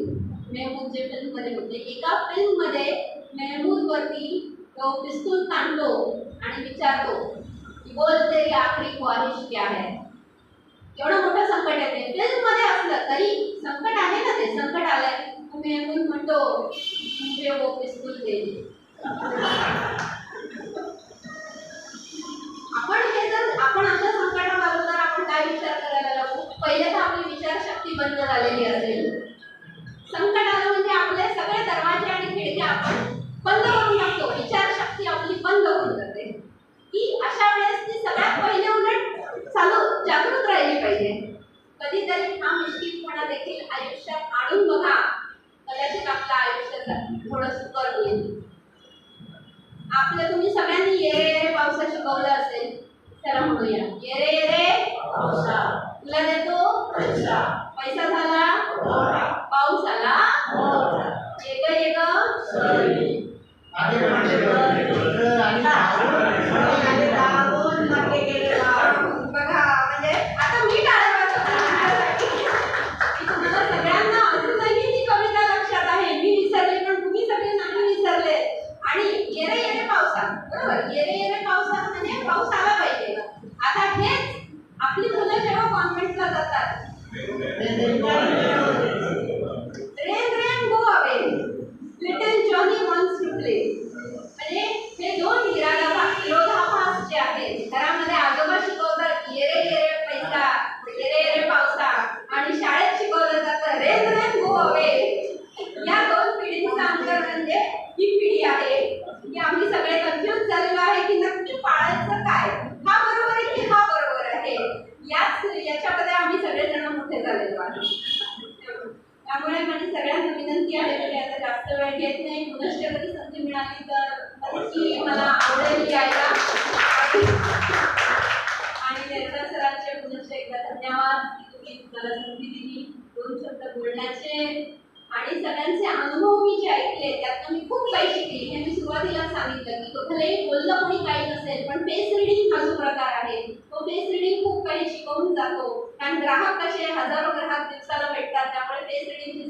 मेहमूद जे फिल्ममध्ये होते, एका फिल्ममध्ये मेहमूद वरती तो पिस्तूल ताणतो आणि विचारतो की बोल तेरी आखरी ख्वाहिश क्या है. एवढं मोठं संकट येते, फिल्ममध्ये असलं तरी संकट आहे ना, ते संकट आलंय. मेहमूद म्हणतो मुझे वो पिस्तूल दे. आपण अशा संकटात आलो तर आपण काय विचार करायला लागू? पहिले तर आपली विचारशक्ती बंद झालेली असेल. संकट आलं म्हणजे आपले सगळे दरवाजे आणि खिडक्या आपण बंद करून टाकतो. विचारशक्ती आपली बंद होऊन जाते. की अशा वेळेस ती सगळ्यात पहिले उलट चालू जागृत राहिली पाहिजे. कधीतरी हा मिश्किलपणा देखील आयुष्यात आणून बघा, कदाचित आपलं आयुष्य थोडं सुकर होईल. तुम्ही सगळ्यांनी ये रे पावसा शिकवलं असेल. चला म्हणूया, ये रे पावसा, तुला देतो पैसा, पैसा झाला पाऊस आला, ये ग बघा. म्हणजे आता मी तुम्हाला सगळ्यांना अजूनही ती कविता लक्षात आहे. मी विसरले पण तुम्ही सगळे नाही विसरले. आणि ये रे पावसा, बरोबर, ये रे पावसा म्हणजे पाऊस आला पाहिजे. आता हेच आपली मुलं जेव्हा कॉन्व्हेंटला जातात, rain go away, little Johnny wants to play. म्हणजे हे दोन विरोधाभास जे आहेत, घरामध्ये आजोबा शिकवतात ये रे पैसा, ये रे पावसा, आणि शाळेत शिकवलं जातं रेन गो अवे. या दोन पिढींचं अंतर म्हणजे ही पिढी आहे की आम्ही सगळे कन्फ्युज झालेलो आहे की नक्की पाळायचं काय, हा बरोबर आहे की हा बरोबर आहे. याच्यामध्ये आम्ही सगळेजण मोठे झालेलो आहे. त्यामुळे माझी सगळ्यांना विनंती आहे की आता जास्त वेळ घेत नाही. पुनश्च कधी संधी मिळाली तर नक्की मला आवडेल यायला. आणि निर्मला सरांचे पुनश्च एकदा धन्यवाद की तुम्ही मला संधी दिली दोन शब्द बोलण्याचे. आणि सगळ्यांचे अनुभव मी जे ऐकले त्यातनं मी खूप काही शिकले. हे मी सुरुवातीला सांगितलं की कुठलंही बोललं कोणी काही नसेल, पण फेस रिडिंग हा जो प्रकार आहे तो फेस रिडिंग खूप काही शिकवून जातो. कारण ग्राहक कसे हजारो ग्राहक दिवसाला भेटतात, त्यामुळे फेस रिडिंगची